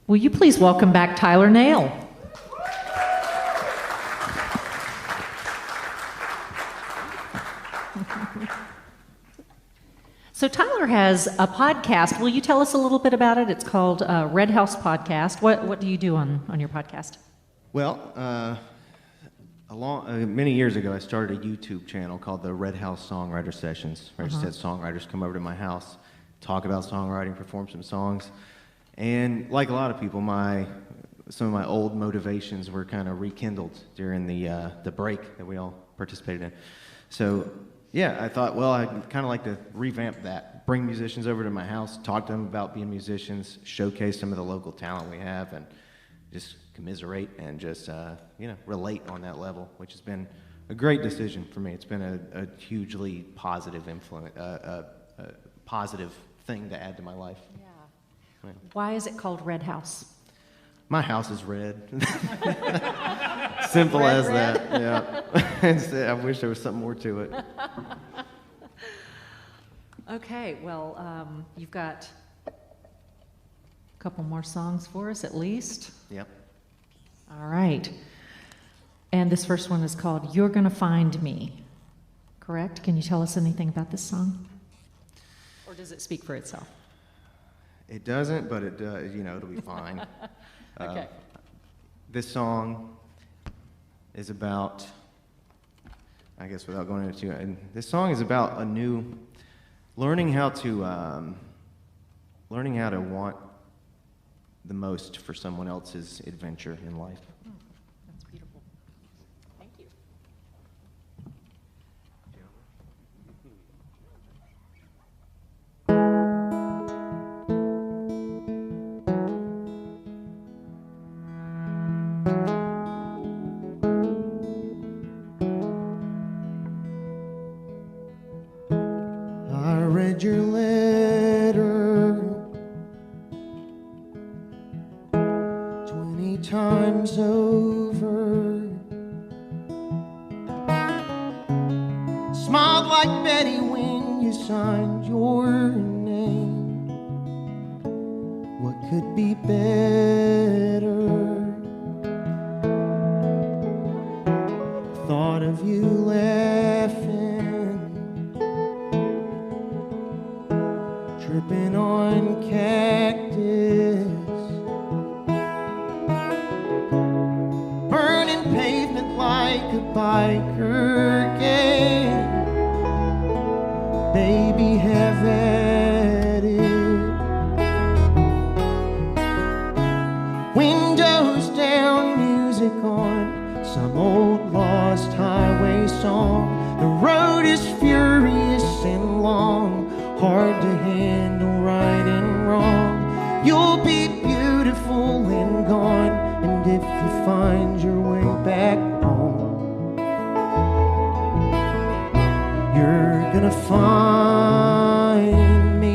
Will you please welcome back Tyler Nail? So Tyler has a podcast. Will you tell us a little bit about it? It's called Red House Podcast. What do you do on your podcast? Well, many years ago, I started a YouTube channel called the Red House Songwriter Sessions, where I just had songwriters come over to my house, talk about songwriting, perform some songs. And like a lot of people, some of my old motivations were kind of rekindled during the break that we all participated in. So yeah, I thought, well, I'd kind of like to revamp that, bring musicians over to my house, talk to them about being musicians, showcase some of the local talent we have, and just commiserate and just relate on that level, which has been a great decision for me. It's been a hugely positive influence, a positive thing to add to my life. Yeah. Why is it called Red House? My house is red. Simple as that. Yeah. I wish there was something more to it. Okay, well, you've got a couple more songs for us at least. Yep. All right. And this first one is called You're Gonna Find Me, correct? Can you tell us anything about this song? Or does it speak for itself? It doesn't, but it does, it'll be fine. Okay. This song is about, I guess without going into it, and this song is about learning how to want the most for someone else's adventure in life. That's beautiful. Thank you. I read your letter 20 times over. Smiled like Betty when you signed your name. What could be better? Thought of you laughing, tripping on cactus, burning pavement like a biker gang. Baby, have at it. Windows down, music on, some old lost highway song. The road is furious and long, hard to handle right and wrong. You'll be beautiful and gone, and if you find your way back home, you're gonna find me.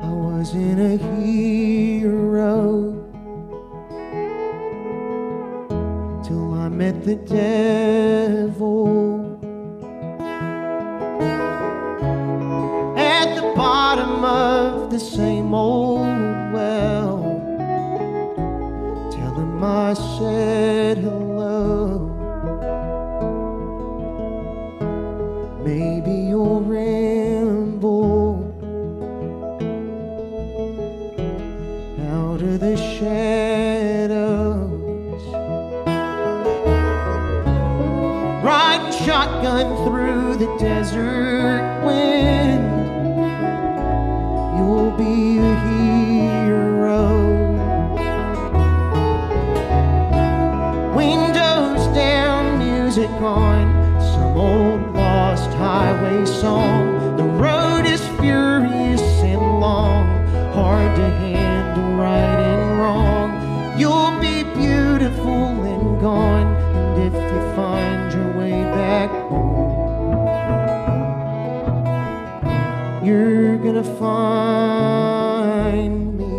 I wasn't a hero till I met the devil. At the bottom of the same old well, tell him I said hello. Maybe you'll ramble out of the shadows, riding shotgun through the desert wind. You'll be a hero. Windows down, music on, some old lost highway song. The road is furious and long, hard to handle right and wrong. You'll be beautiful and gone, and if you find your way back home, you're gonna find me.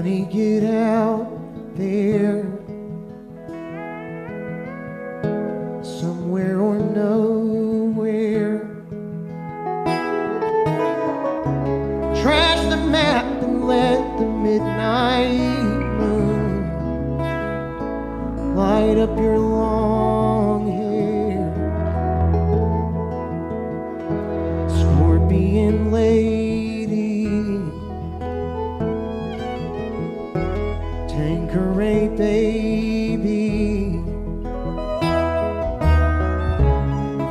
Honey, get out there, somewhere or nowhere. Trash the map and let the midnight moon light up your long hair. Scorpion lady, Tanqueray baby,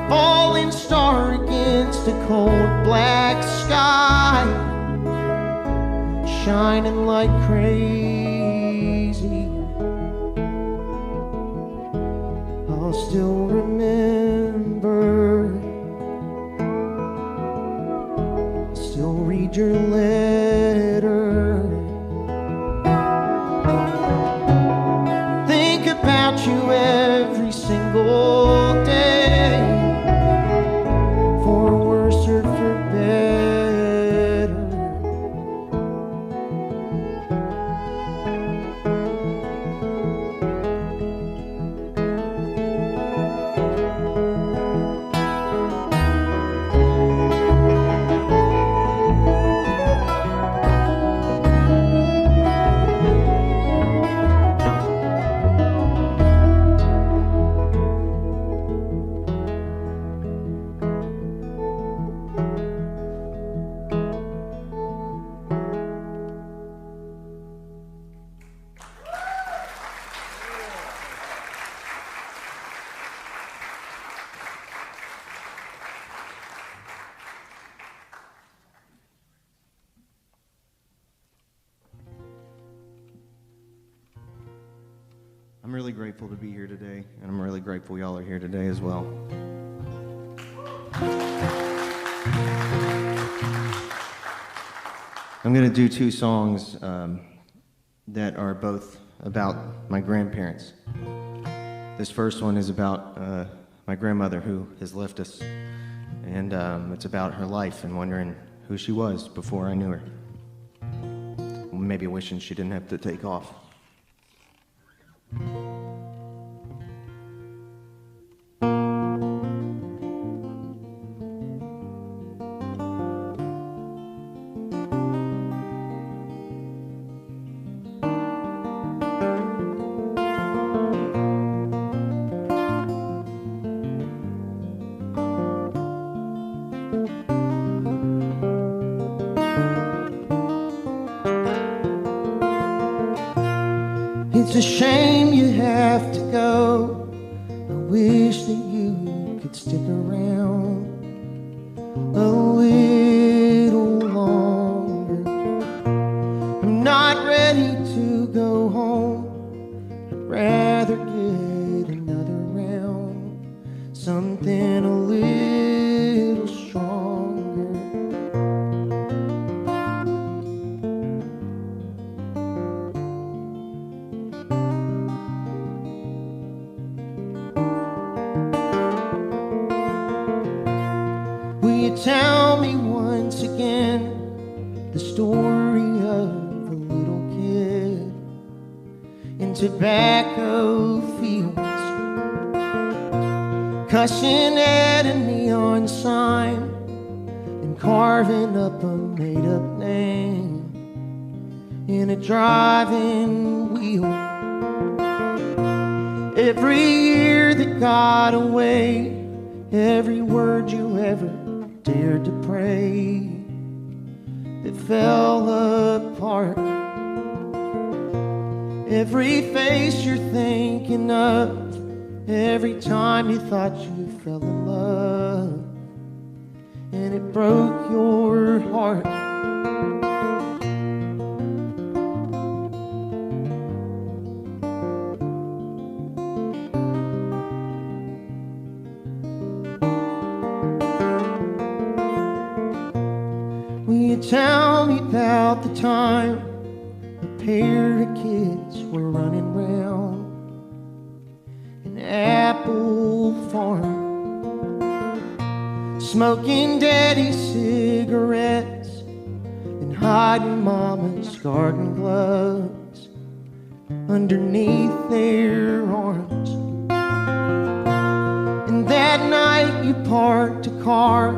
falling star against a cold black sky, shining like crazy. I'll still remember, still read your letter, think about you every single day, for worse or for better. I'm really grateful to be here today, and I'm really grateful y'all are here today as well. I'm going to do two songs that are both about my grandparents. This first one is about my grandmother who has left us, and it's about her life and wondering who she was before I knew her. Maybe wishing she didn't have to take off. It's a shame you have to go. I wish that you could stick around a little longer. I'm not ready to go home. I'd rather get another round, something a little stronger. Tell me once again the story of a little kid in tobacco fields, cussing at a neon sign and carving up a made-up name in a driving wheel. Every year that got away, every word you ever dared to pray that fell apart. Every face you're thinking of, every time you thought you fell in love, and it broke your heart. Tell me about the time a pair of kids were running round an apple farm, smoking daddy's cigarettes and hiding mama's garden gloves underneath their arms. And that night you parked a car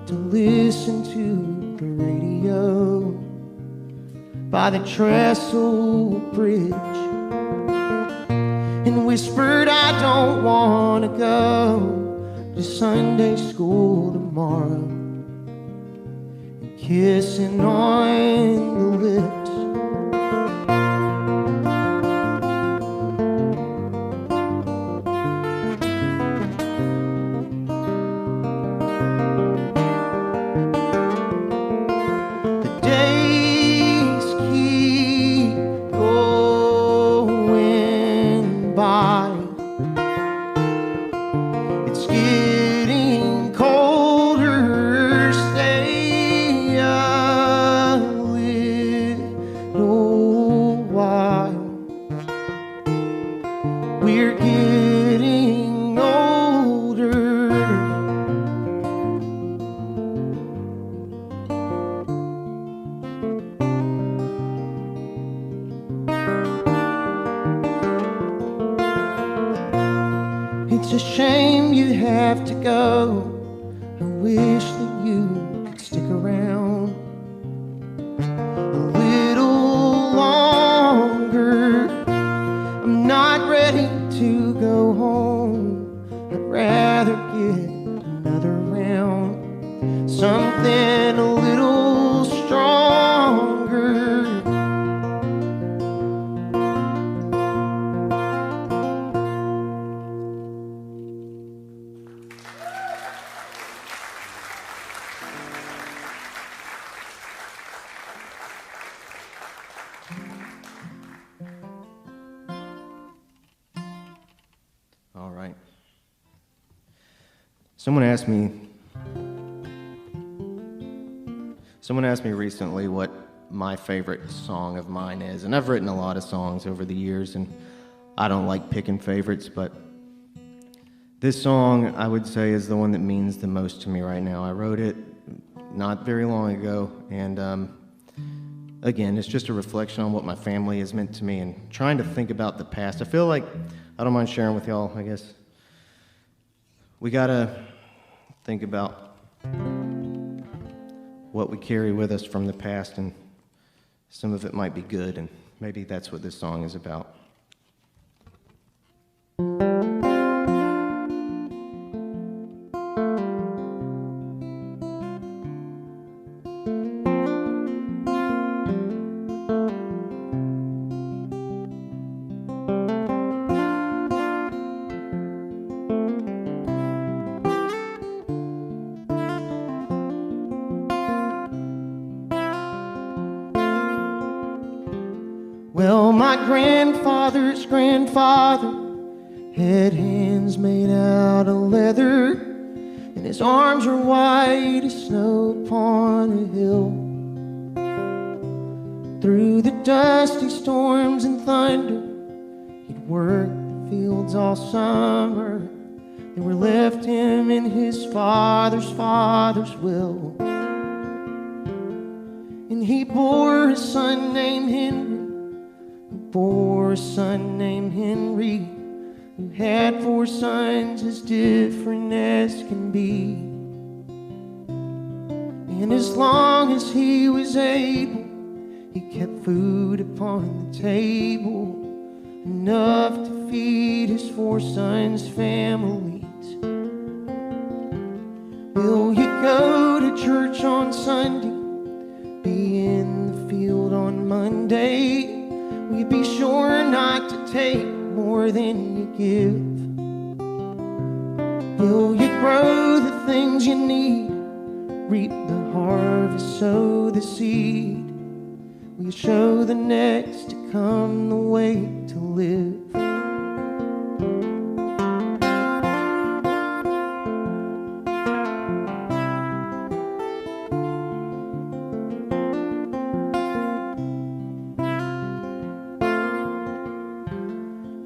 to listen to the radio by the trestle bridge and whispered, I don't want to go to Sunday school tomorrow, and kissing on the lips. It's a shame you have to go. I wish that you could stick around a little longer. I'm not ready to go home. I'd rather get another round, something a little stronger. All right. Someone asked me recently what my favorite song of mine is, and I've written a lot of songs over the years, and I don't like picking favorites, but this song, I would say, is the one that means the most to me right now. I wrote it not very long ago, and again, it's just a reflection on what my family has meant to me and trying to think about the past. I feel like, I don't mind sharing with y'all, I guess, we gotta think about what we carry with us from the past, and some of it might be good, and maybe that's what this song is about. Well, my grandfather's grandfather had hands made out of leather, and his arms were white as snow upon a hill. Through the dusty storms and thunder, he'd worked the fields all summer. They were left him in his father's will. And he bore a son named Henry, bore a son named Henry, who had 4 sons as different as can be. And as long as he was able, he kept food upon the table, enough to feed his 4 sons' families. Will you go to church on Sunday, be in the field on Monday? Will you be sure not to take more than you give? Will you grow the things you need, reap the harvest, sow the seed? Will you show the next to come the way to live?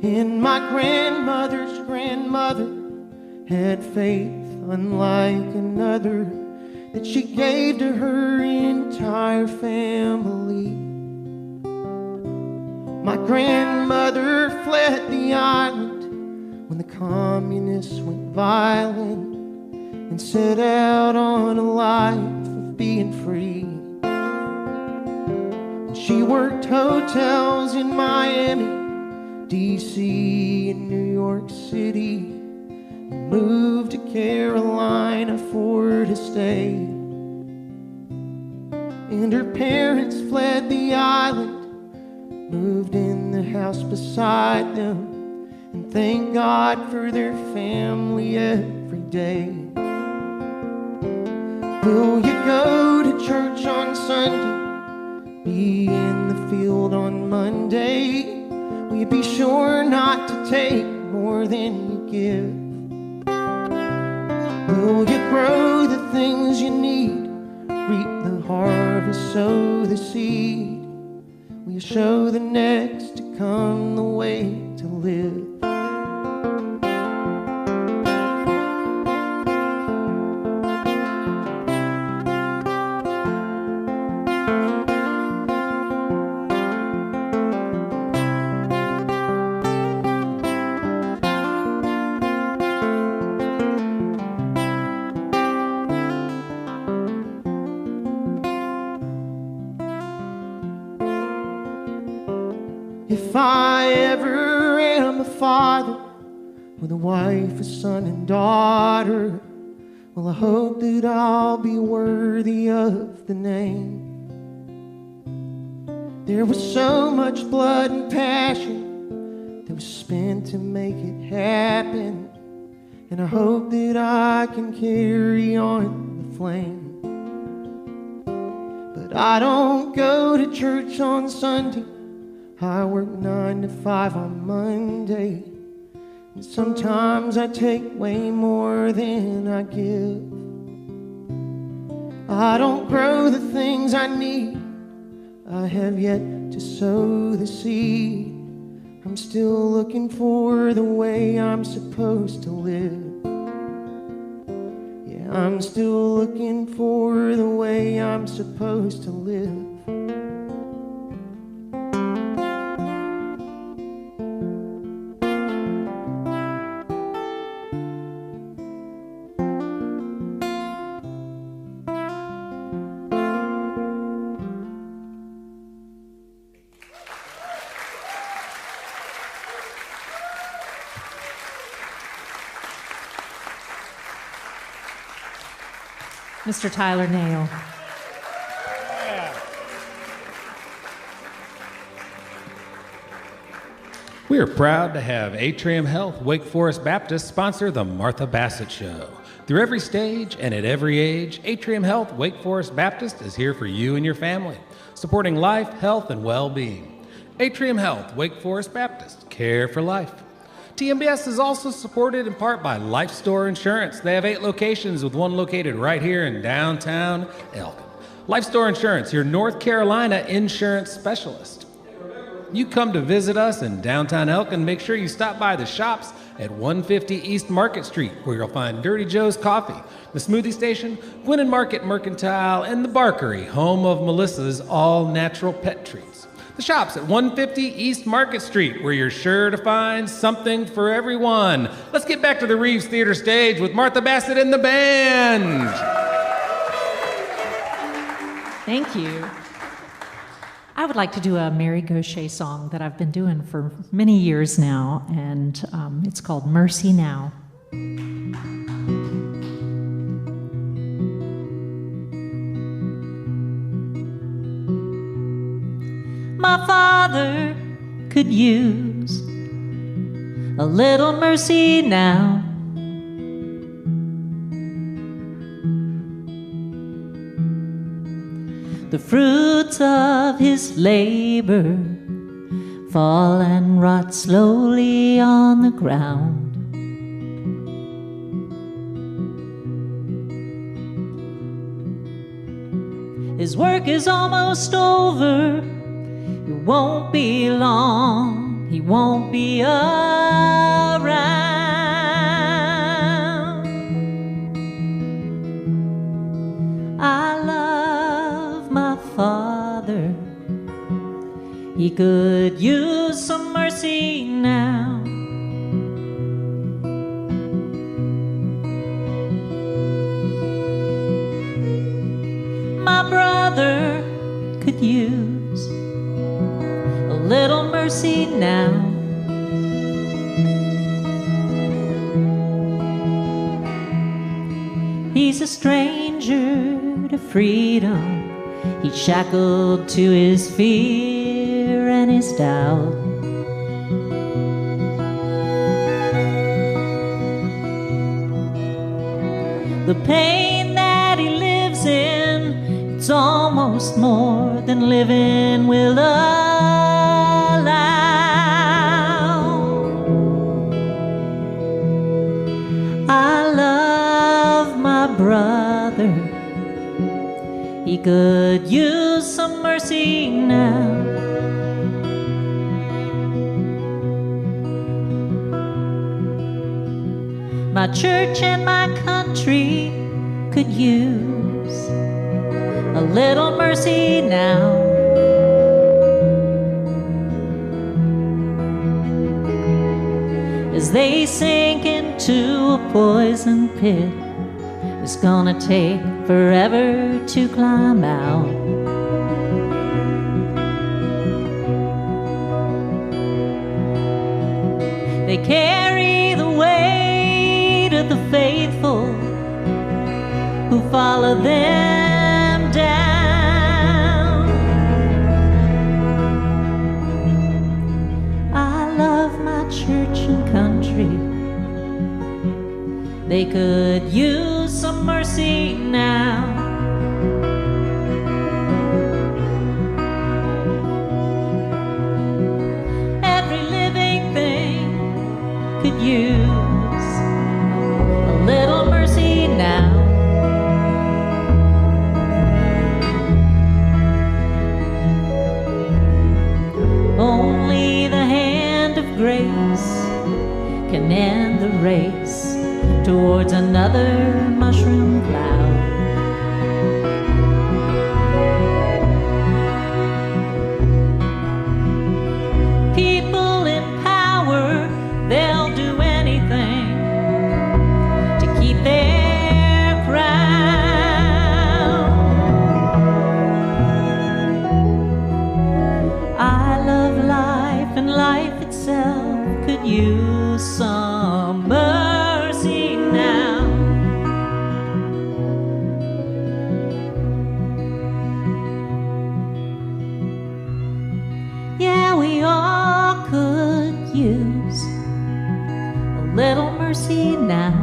And my grandmother's grandmother had faith unlike another. that she gave to her entire family. My grandmother fled the island when the communists went violent and set out on a life of being free. And she worked hotels in Miami, D.C., and New York City, and moved to Carolina for her to stay. And her parents fled the island, moved in the house beside them, and thank God for their family every day. Will you go to church on Sunday? Be in the field on Monday? Will you be sure not to take more than you give? Will you grow the things you need? Reap the harvest, sow the seed? Will you show the next to come the way to live? If I ever am a father with a wife, a son, and daughter, well, I hope that I'll be worthy of the name. There was so much blood and passion that was spent to make it happen, and I hope that I can carry on the flame. But I don't go to church on Sunday, I work 9 to 5 on Monday, and sometimes I take way more than I give. I don't grow the things I need, I have yet to sow the seed. I'm still looking for the way I'm supposed to live. Yeah, I'm still looking for the way I'm supposed to live. Mr. Tyler Nail. We are proud to have Atrium Health Wake Forest Baptist sponsor the Martha Bassett Show. Through every stage and at every age, Atrium Health Wake Forest Baptist is here for you and your family, supporting life, health, and well-being. Atrium Health Wake Forest Baptist, care for life. TMBS is also supported in part by Life Store Insurance. They have 8 locations, with one located right here in downtown Elkin. Life Store Insurance, your North Carolina insurance specialist. You come to visit us in downtown Elkin, make sure you stop by the shops at 150 East Market Street, where you'll find Dirty Joe's Coffee, the Smoothie Station, Gwinnett Market Mercantile, and the Barkery, home of Melissa's all-natural pet treats. The shops at 150 East Market Street, where you're sure to find something for everyone. Let's get back to the Reeves Theater stage with Martha Bassett and the band. Thank you. I would like to do a Mary Gauthier song that I've been doing for many years now, and it's called Mercy Now. My father could use a little mercy now. The fruits of his labor fall and rot slowly on the ground. His work is almost over. It won't be long, he won't be around. He could use some mercy now. My brother could use a little mercy now. He's a stranger to freedom. He's shackled to his fear and his doubt. The pain that he lives in, it's almost more than living will allow. I love my brother. He could use some mercy now. My church and my country could use a little mercy now. As they sink into a poison pit, it's gonna take forever to climb out. They carry the weight of the faithful who follow them down. I love my church and country. They could use some mercy now. Every living thing could use a little mercy now. Only the hand of grace can end the race towards another mushroom cloud. People in power, they'll do anything to keep their crown. I love life, and life itself could use some mercy now. Yeah, we all could use a little mercy now.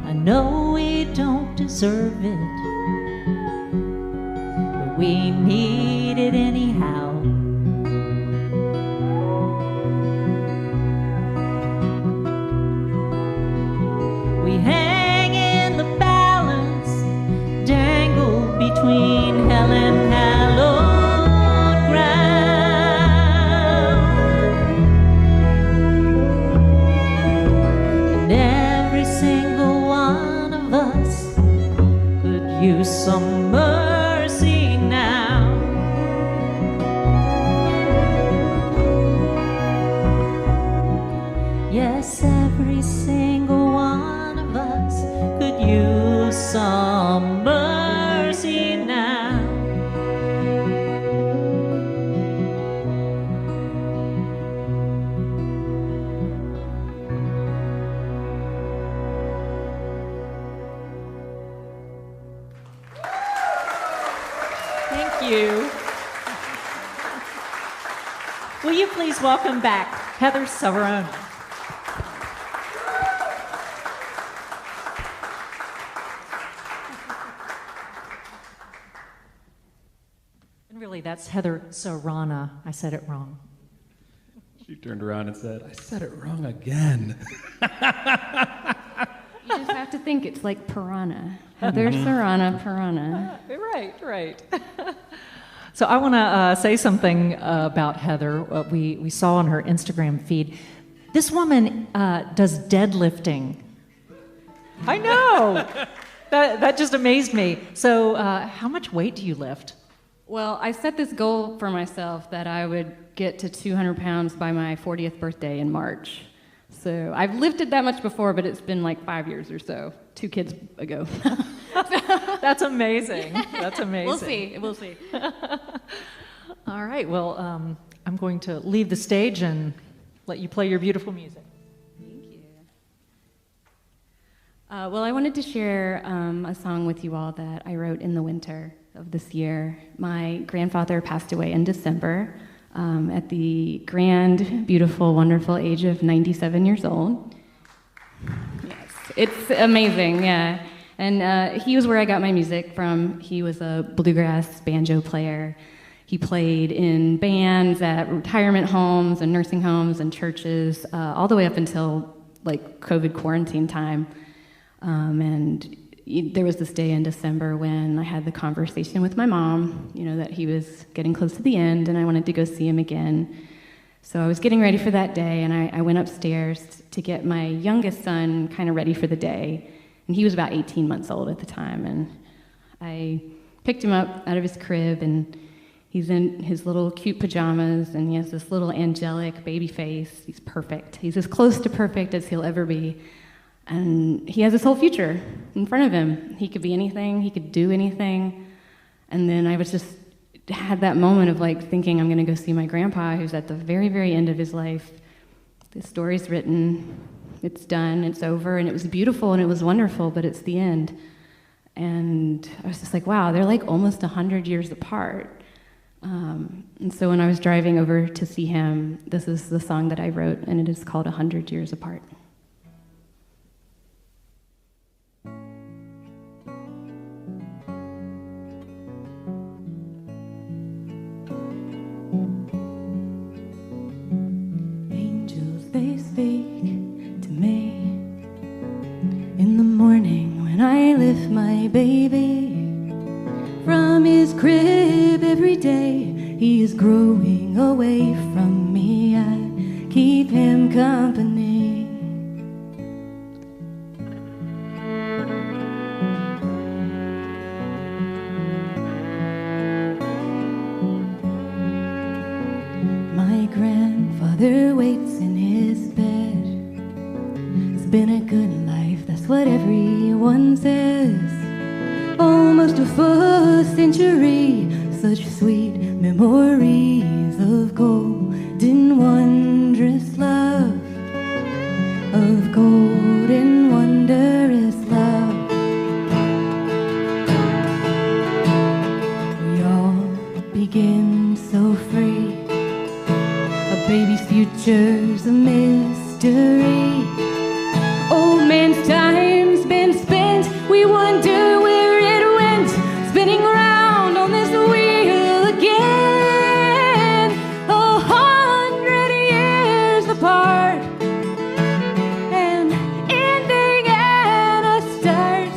I know we don't deserve it, but we need it anyhow. We hang in the balance, dangle between hell and hallowed ground. And every single one of us could use some mercy now. Yes, every single one of us could use some mercy now. Thank you. Will you please welcome back Heather Sarona? And really, that's Heather Sarona. I said it wrong. She turned around and said, I said it wrong again. You just have to think it's like piranha. Heather Sarona, piranha. Right. So I want to say something about Heather. We saw on her Instagram feed. This woman does deadlifting. I know. That just amazed me. So how much weight do you lift? Well, I set this goal for myself that I would get to 200 pounds by my 40th birthday in March. So I've lifted that much before, but it's been like 5 years or so, 2 kids ago. That's amazing. That's amazing. We'll see. All right, well, I'm going to leave the stage and let you play your beautiful music. Thank you. Well, I wanted to share a song with you all that I wrote in the winter of this year. My grandfather passed away in December at the grand, beautiful, wonderful age of 97 years old. Yes, it's amazing, yeah. And he was where I got my music from. He was a bluegrass banjo player. He played in bands at retirement homes and nursing homes and churches, all the way up until like COVID quarantine time. And there was this day in December when I had the conversation with my mom, that he was getting close to the end and I wanted to go see him again. So I was getting ready for that day and I went upstairs to get my youngest son kind of ready for the day. And he was about 18 months old at the time. And I picked him up out of his crib and he's in his little cute pajamas and he has this little angelic baby face. He's perfect. He's as close to perfect as he'll ever be. And he has this whole future in front of him. He could be anything, he could do anything. And then I was just had that moment of like thinking I'm going to go see my grandpa who's at the very, very end of his life. The story's written, it's done, it's over, and it was beautiful and it was wonderful, but it's the end. And I was just like, wow, they're like almost 100 years apart. And so when I was driving over to see him, this is the song that I wrote, and it is called 100 Years Apart. They speak to me in the morning when I lift my baby from his crib every day. He is growing away from me. I keep him company. My grandfather waits in his bed. It's been a good life, that's what everyone says. Almost a full century, such sweet memories of golden wondrous love, of golden wondrous love. We all begin so free. A baby's future's a mystery. Old man's time's been spent. We wonder where it went, spinning around on this wheel again. 100 years apart, an ending and a start.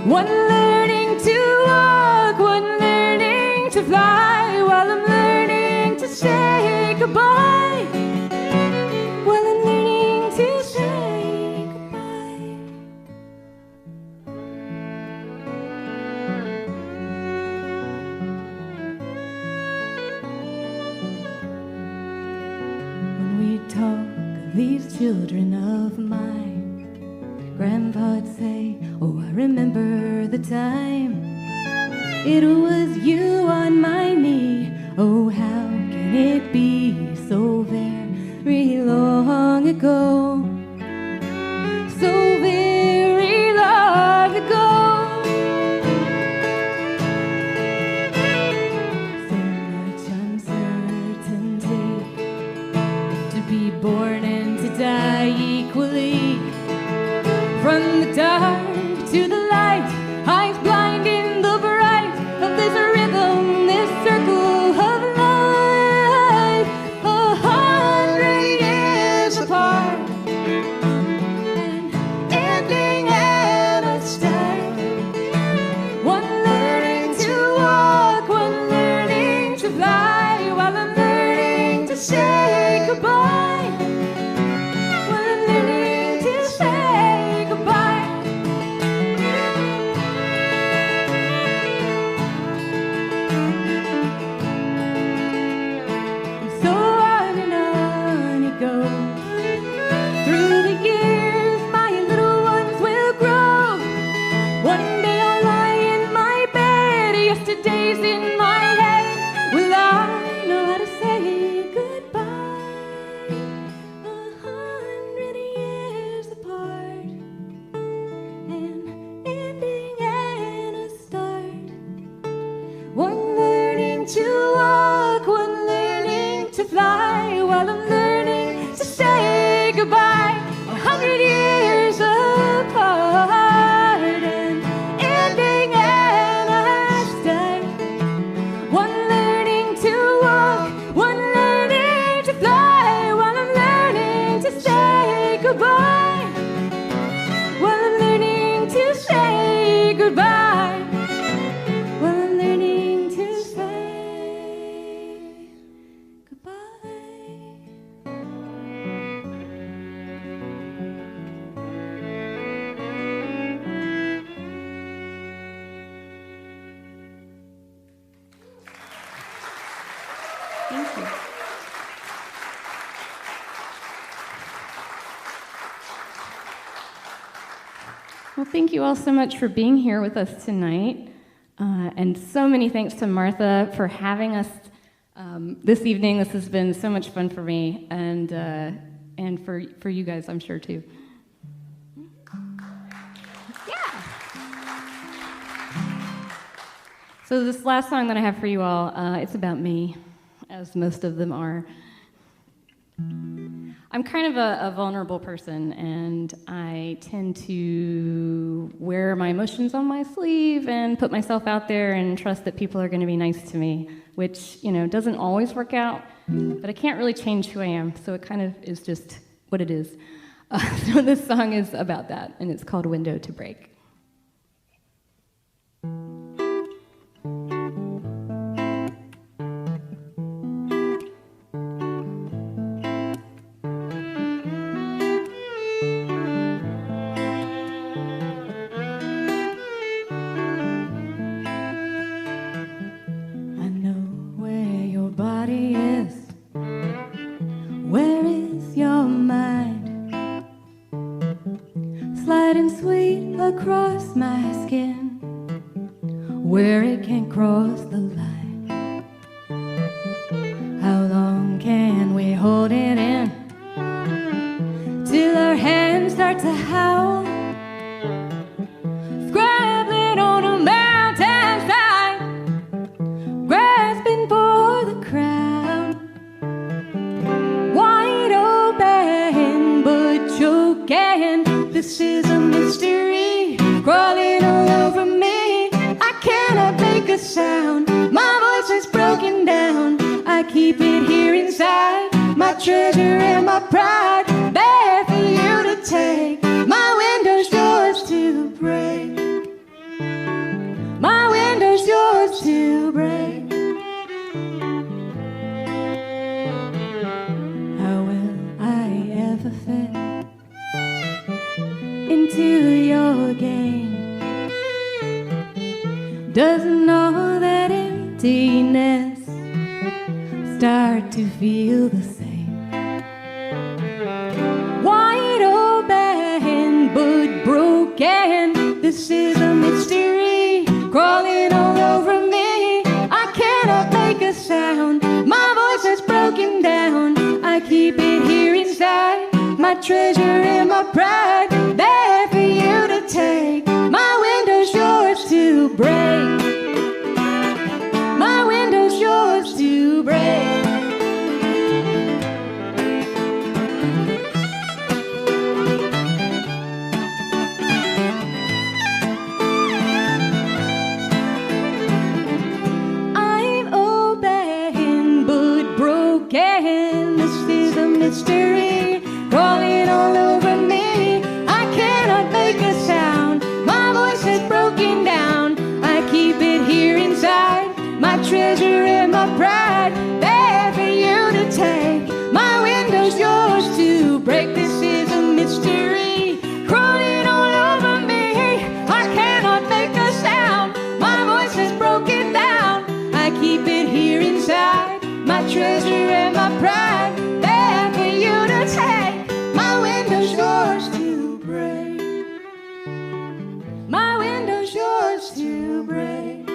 One learning to walk, one learning to fly, while I'm learning to say goodbye. While I'm learning to say goodbye. When we talk of these children of mine, Grandpa'd say, oh, I remember the time. It was you on my knee. Oh, how can it be so very long ago? So very long ago. So much uncertainty, to be born and to die equally. From the dark to the light, eyes blind in the bright of this rhythm, this goodbye, 100 years apart, and ending and I stay. One learning to walk, one learning to fly, while I'm learning to say goodbye. While I'm learning to say goodbye. While I'm learning to say goodbye. Thank you. Well, thank you all so much for being here with us tonight. And so many thanks to Martha for having us this evening. This has been so much fun for me and for you guys, I'm sure, too. Yeah. So this last song that I have for you all, it's about me, as most of them are. I'm kind of a vulnerable person, and I tend to wear my emotions on my sleeve and put myself out there and trust that people are going to be nice to me, which, you know, doesn't always work out, but I can't really change who I am, so it kind of is just what it is. So this song is about that, and it's called Window to Break. Across my skin, where it can't cross the line. How long can we hold it in till our hands start to howl? Scrabbling on a mountainside, grasping for the crown, wide open but choking. This is a mystery crawling all over me. I cannot make a sound. My voice is broken down. I keep it here inside. My treasure and my pride, there for you to take. My window's yours to break. My window's yours to break. How will I ever fit into your game? Doesn't all that emptiness start to feel the same? Wide open but broken. This is a mystery crawling all over me. I cannot make a sound. My voice is broken down. I keep it here inside. My treasure and my pride, there for you to take. My window's yours to break. My window's yours to break. I'm open but broken. This is a mystery crawling all over me. I cannot make a sound. My voice is broken down. I keep it here inside. My treasure and my pride, there for you to take. My window's yours to break. This is a mystery crawling all over me. I cannot make a sound. My voice is broken down. I keep it here inside. My treasure and my pride, there for you to take. My window's yours to break. My window's yours to break.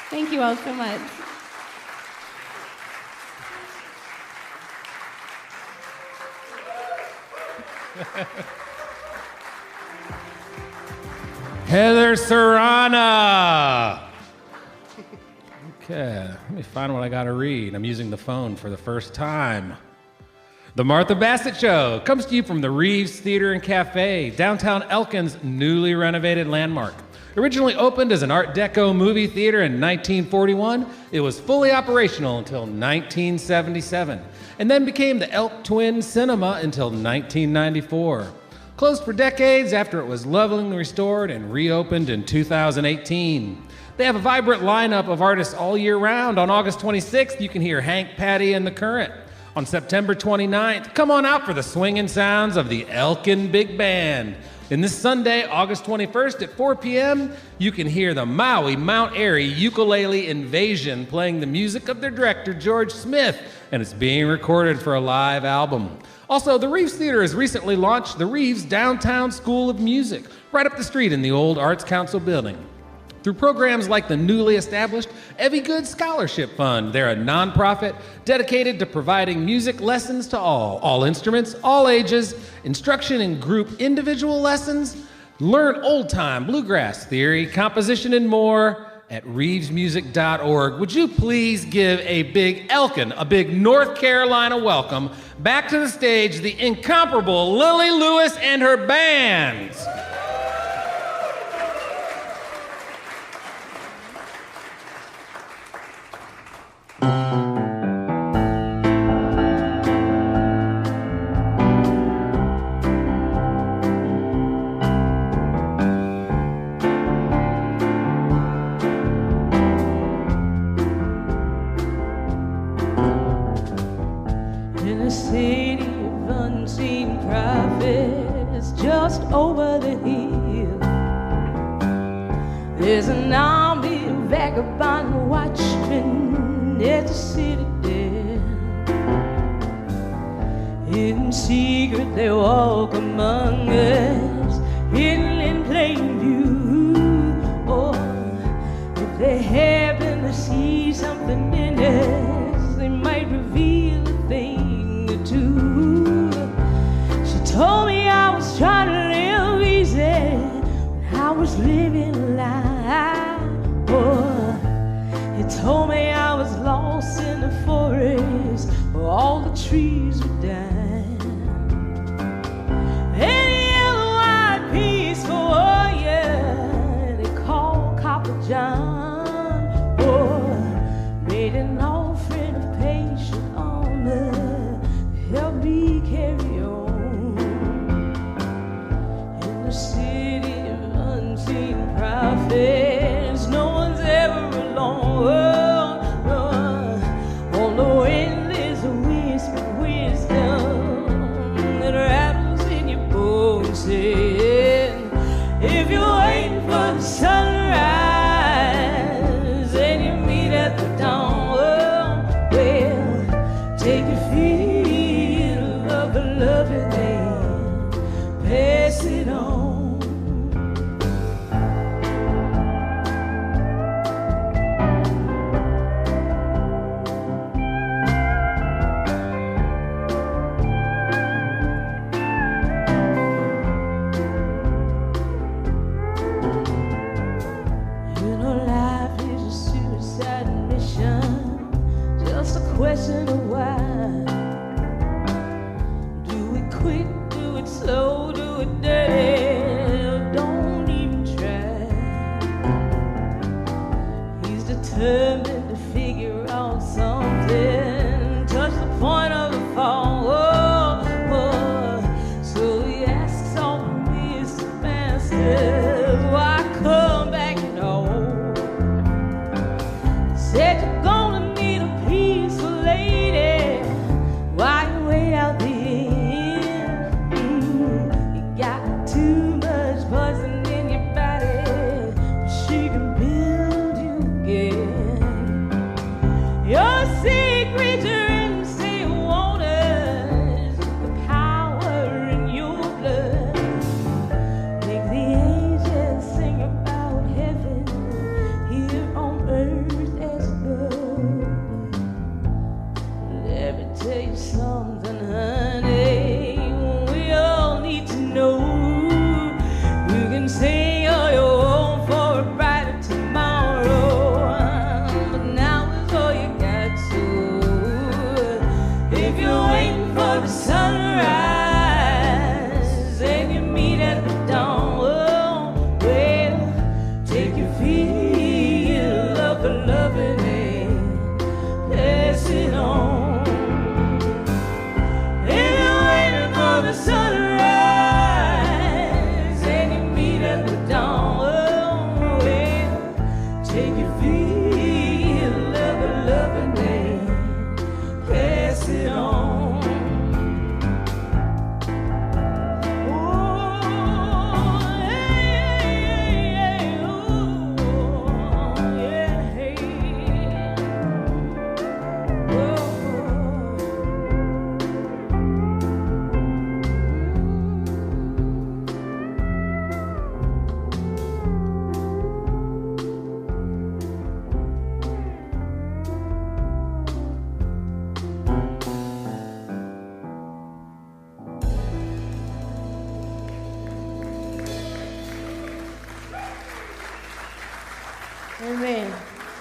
Thank you all so much. Heather Sarona. Okay, let me find what I gotta read. I'm using the phone for the first time. The Martha Bassett Show comes to you from the Reeves Theater and Cafe, downtown Elkin's newly renovated landmark. Originally opened as an Art Deco movie theater in 1941, it was fully operational until 1977, and then became the Elk Twin Cinema until 1994. Closed for decades after it was lovingly restored and reopened in 2018. They have a vibrant lineup of artists all year round. On August 26th, you can hear Hank, Patty, and The Current. On September 29th, come on out for the swinging sounds of the Elkin Big Band. And this Sunday, August 21st at 4 p.m., you can hear the Maui Mount Airy Ukulele Invasion playing the music of their director, George Smith, and it's being recorded for a live album. Also, the Reeves Theater has recently launched the Reeves Downtown School of Music, right up the street in the old Arts Council building. Through programs like the newly established Evie Good Scholarship Fund, they're a nonprofit dedicated to providing music lessons to all instruments, all ages, instruction in group individual lessons, learn old-time bluegrass theory, composition, and more at reevesmusic.org. Would you please give a big Elkin, a big North Carolina welcome back to the stage, the incomparable Lilli Lewis and her bands. In a city of unseen prophets just over the hill, there's an army of vagabond watchmen at the citadel. In secret they walk among us, hidden in plain view. Oh, if they happen to see something in us, they might reveal a thing or two. She told me I was trying to live easy when I was living a lie. Oh, he told me I was lost in the forest where all the trees were dying. And the yellow-eyed peaceful warrior they call Copper John, oh, made an offering of patient armor to help me carry on. In the city of unseen prophets, no one's ever alone. On the wind there's a whisper of wisdom that rattles in your bones, saying, if you're waiting for the sunrise and you meet at the dawn, well, take a feel of the loving hand, pass it on. You know life is a suicide mission, just a question of why. Do we quit, do it slow, do it dirty, or don't even try? He's determined to figure out something, touch the point of the fall. So he asks all the Mr. Masters, why come back at all? Said you're gonna need a peaceful lady while you wait out the end. You got too much poison in your body, but she can build you again. You're a sea creature in the sea waters, the power in your blood. Make the angels sing about heaven here on earth as above. Let me tell you something, honey, we all need to know. You can sing all your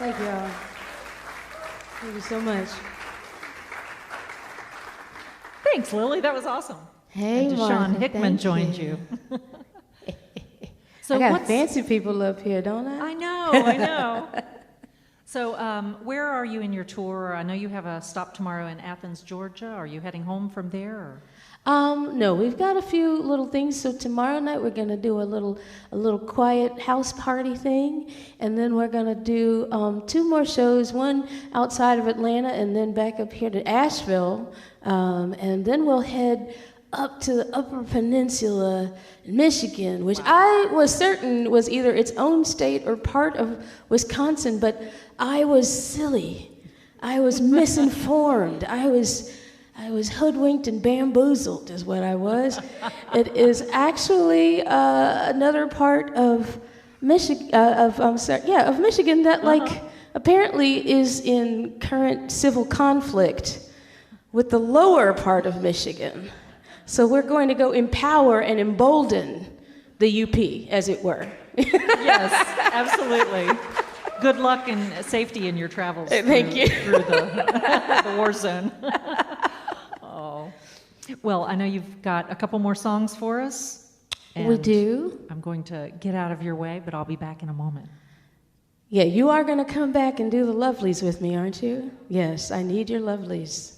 Thank you all. Thank you so much. Thanks, Lily. That was awesome. Hey, and Martha, Deshaun Hickman thank joined you. So I got fancy people up here, don't I? I know. So where are you in your tour? I know you have a stop tomorrow in Athens, Georgia. Are you heading home from there? Or? No, we've got a few little things. So tomorrow night we're going to do a little quiet house party thing, and then we're going to do 2 more shows, one outside of Atlanta and then back up here to Asheville, and then we'll head up to the Upper Peninsula in Michigan, which I was certain was either its own state or part of Wisconsin, but I was silly. I was misinformed. I was hoodwinked and bamboozled is what I was. It is actually another part of Michigan, of Michigan that apparently is in current civil conflict with the lower part of Michigan. So we're going to go empower and embolden the UP, as it were. Yes, absolutely. Good luck and safety in your travels through the war zone. Oh. Well, I know you've got a couple more songs for us. We do. I'm going to get out of your way, but I'll be back in a moment. Yeah, you are going to come back and do the lovelies with me, aren't you? Yes, I need your lovelies.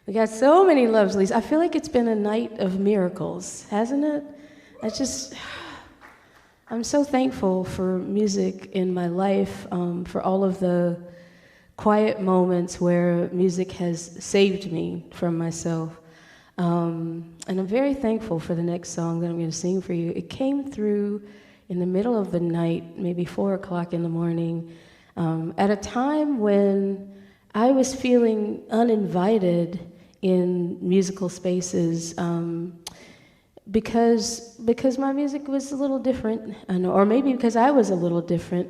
We got so many lovelies. I feel like it's been a night of miracles, hasn't it? I'm so thankful for music in my life, for all of the quiet moments where music has saved me from myself. And I'm very thankful for the next song that I'm going to sing for you. It came through in the middle of the night, maybe 4 o'clock in the morning, at a time when I was feeling uninvited in musical spaces, because my music was a little different, or maybe because I was a little different,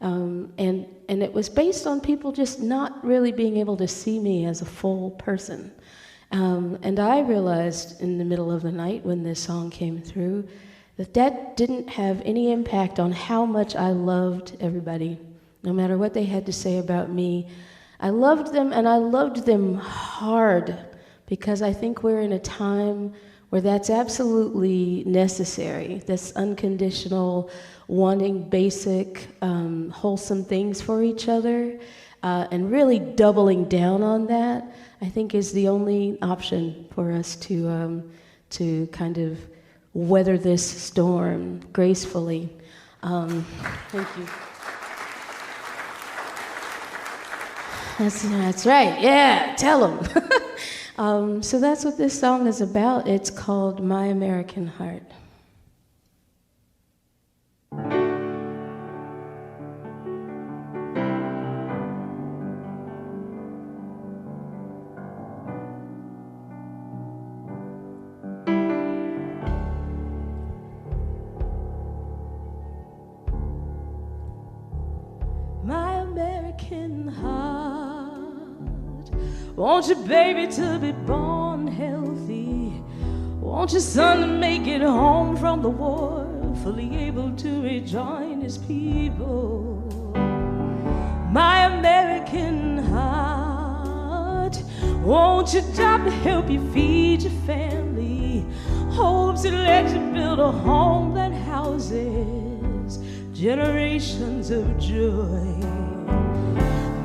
and it was based on people just not really being able to see me as a full person. And I realized in the middle of the night when this song came through that didn't have any impact on how much I loved everybody, no matter what they had to say about me. I loved them, and I loved them hard, because I think we're in a time where that's absolutely necessary, this unconditional, wanting basic, wholesome things for each other, and really doubling down on that, I think is the only option for us to kind of weather this storm gracefully. Thank you. That's right, yeah, tell them. So that's what this song is about. It's called My American Heart. My American heart, want your baby to be born healthy, want your son to make it home from the war, fully able to rejoin his people. My American heart, want your job to help you feed your family, hopes to let you build a home that houses generations of joy.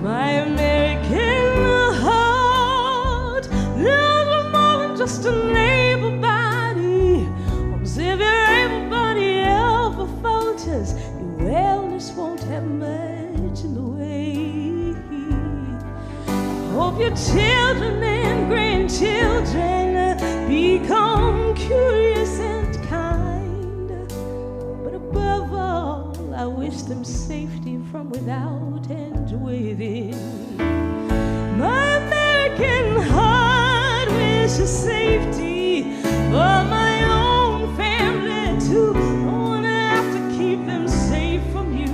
My American heart, never more than just an able body. As if your able body ever falters, your wellness won't have much in the way. I hope your children and grandchildren become curious and kind, but above all, I wish them safety from without and within. My American heart wishes safety for my own family too. Don't wanna have to keep them safe from you,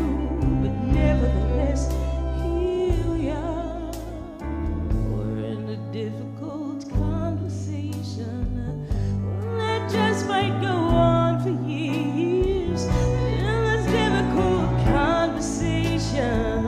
but nevertheless, here we are. We're in a difficult conversation, one that just might go on for years. In this difficult conversation,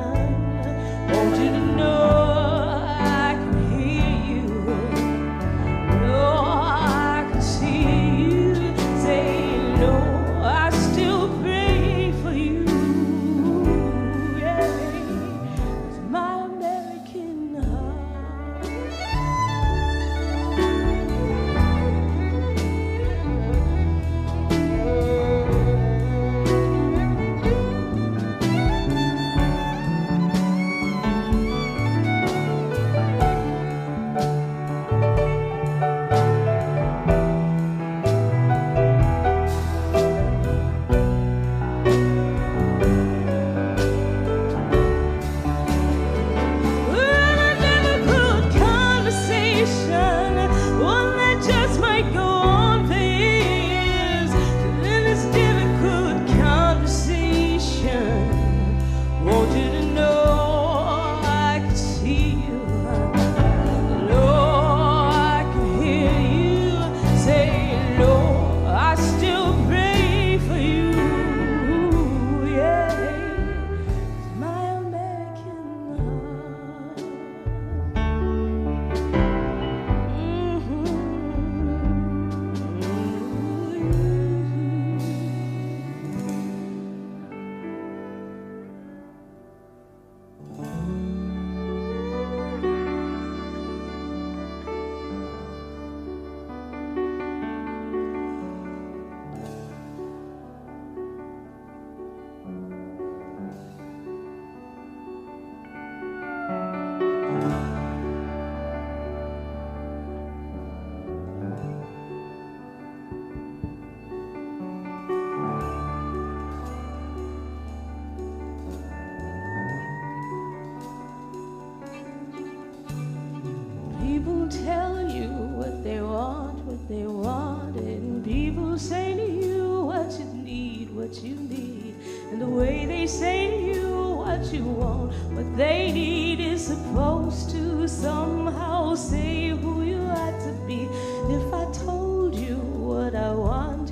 will tell you what they want, and people say to you what you need, and the way they say to you what you want, what they need is supposed to somehow say who you ought to be. If I told you what I want,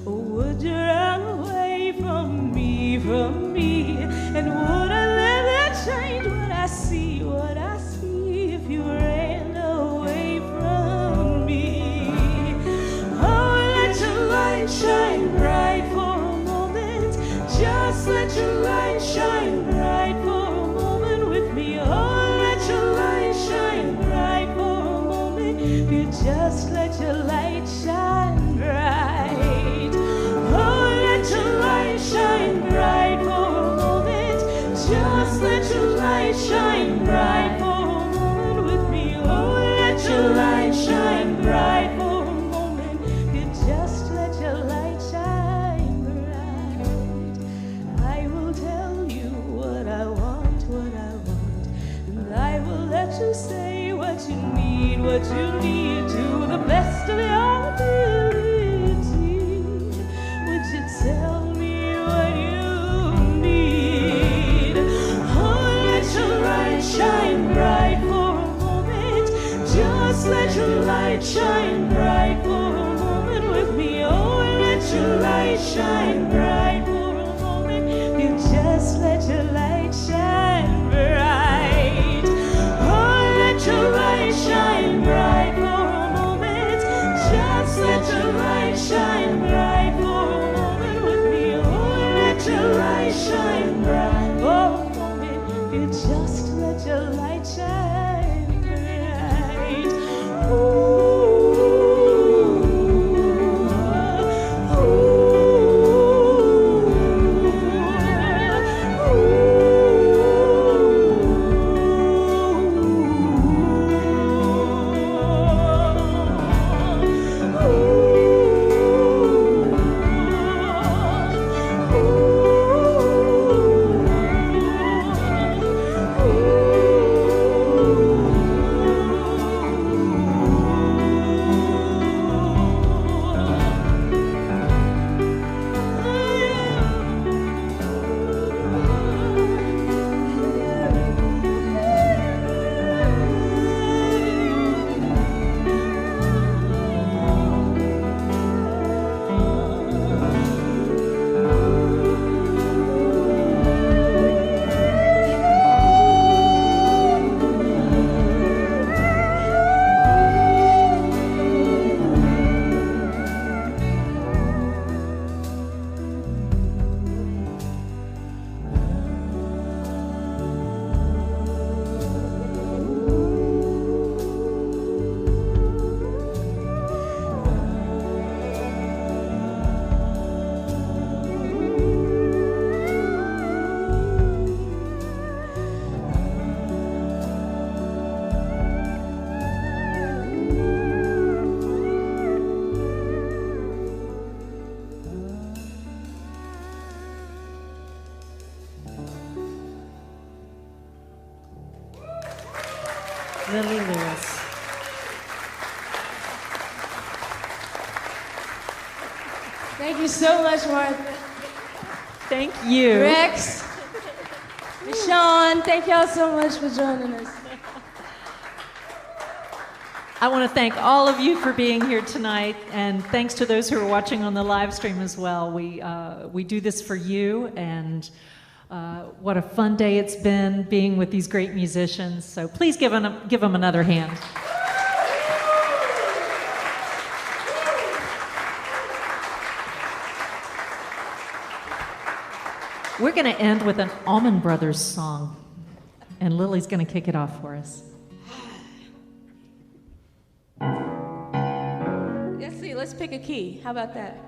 or would you run away from me, and would I let that change what I see, if you ran away from me? Oh, let your light shine bright for a moment, just let your light shine bright for a moment with me. Oh, let your light shine bright for a moment, you just let your light shine bright. Oh, let your light shine bright for a moment, just let your light shine bright for a moment with me. Oh, let your light shine bright for a moment, you just let your light shine bright. I will tell you what I want, and I will let you say what you need to the best of your ability. Would you tell me what you need? Oh, let your light shine bright for a moment, just let your light shine bright for a moment with me. Oh, let your light shine bright for a moment, you just let your light shine bright. Oh, let your light shine bright for a moment, just let your light shine bright for a moment with me. Oh, let your light shine bright for a moment, you just let your light shine bright. Ooh. Lilli Lewis. Thank you so much, Martha. Thank you. Rex, Sean, thank y'all so much for joining us. I want to thank all of you for being here tonight, and thanks to those who are watching on the live stream as well. We do this for you, and what a fun day it's been being with these great musicians. So please give them another hand. We're going to end with an Allman Brothers song, and Lily's going to kick it off for us. Let's pick a key. How about that?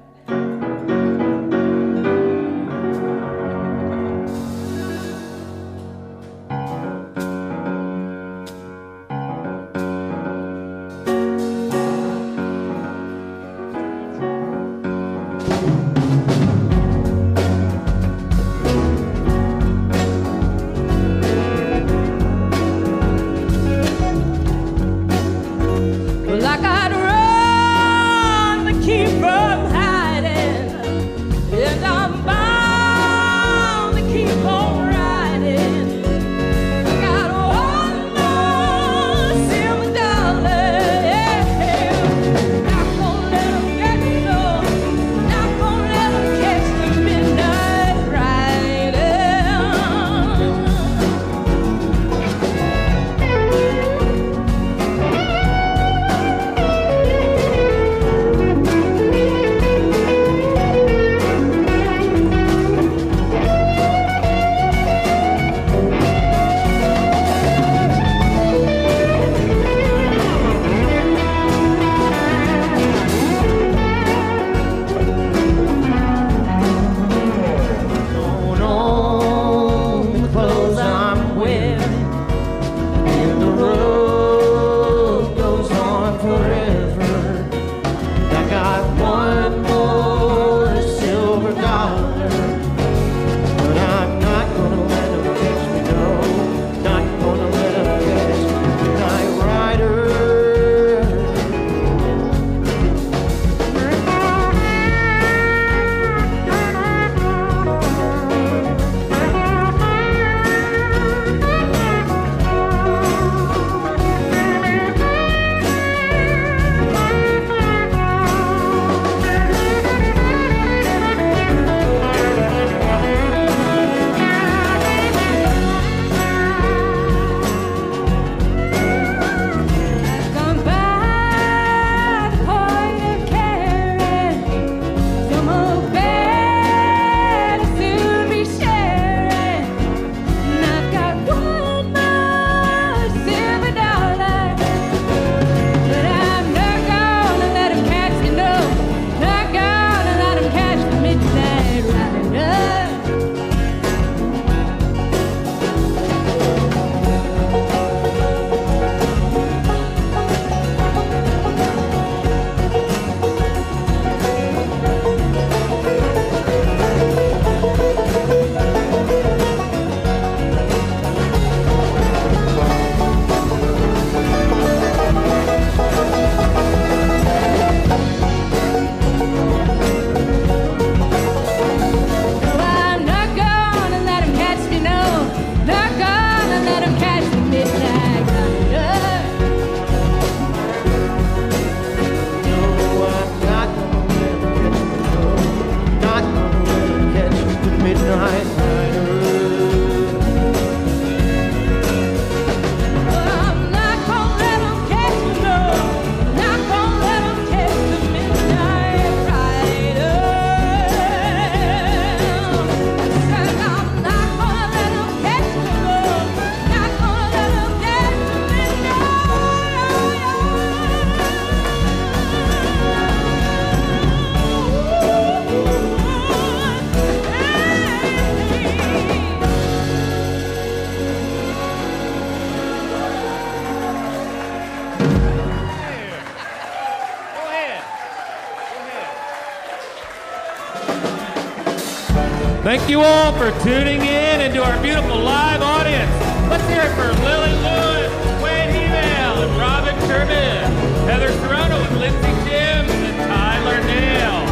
Thank you all for tuning in and to our beautiful live audience. Let's hear it for Lilli Lewis, Wayne Hemel, and Robin Sherman, Heather Sarona with Lindsay Jims, and Tyler Dale.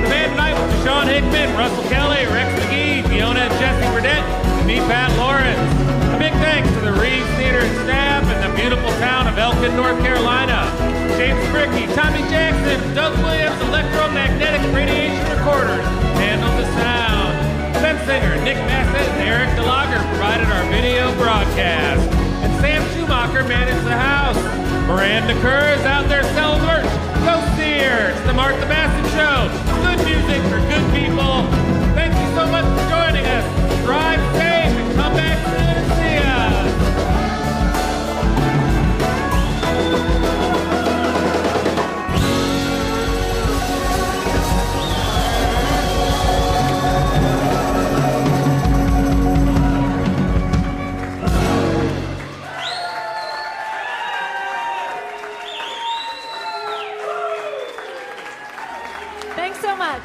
The band tonight was Sean Hickman, Russell Kelly, Rex McGee, Fiona and Jesse Burdette, and me, Pat Lawrence. A big thanks to the Reeves Theater and staff and the beautiful town of Elkin, North Carolina. James Brickey, Tommy Jackson, Doug Williams, Electromagnetic Radiation Recorders handled the sound. Ben Singer, Nick Bassett, and Eric DeLager provided our video broadcast. And Sam Schumacher managed the house. Miranda Kerr is out there selling merch. Go see her. It's the Martha Bassett Show. Good music for good people. Thank you so much for joining us. Drive safe and come back soon and see us. Thanks so much.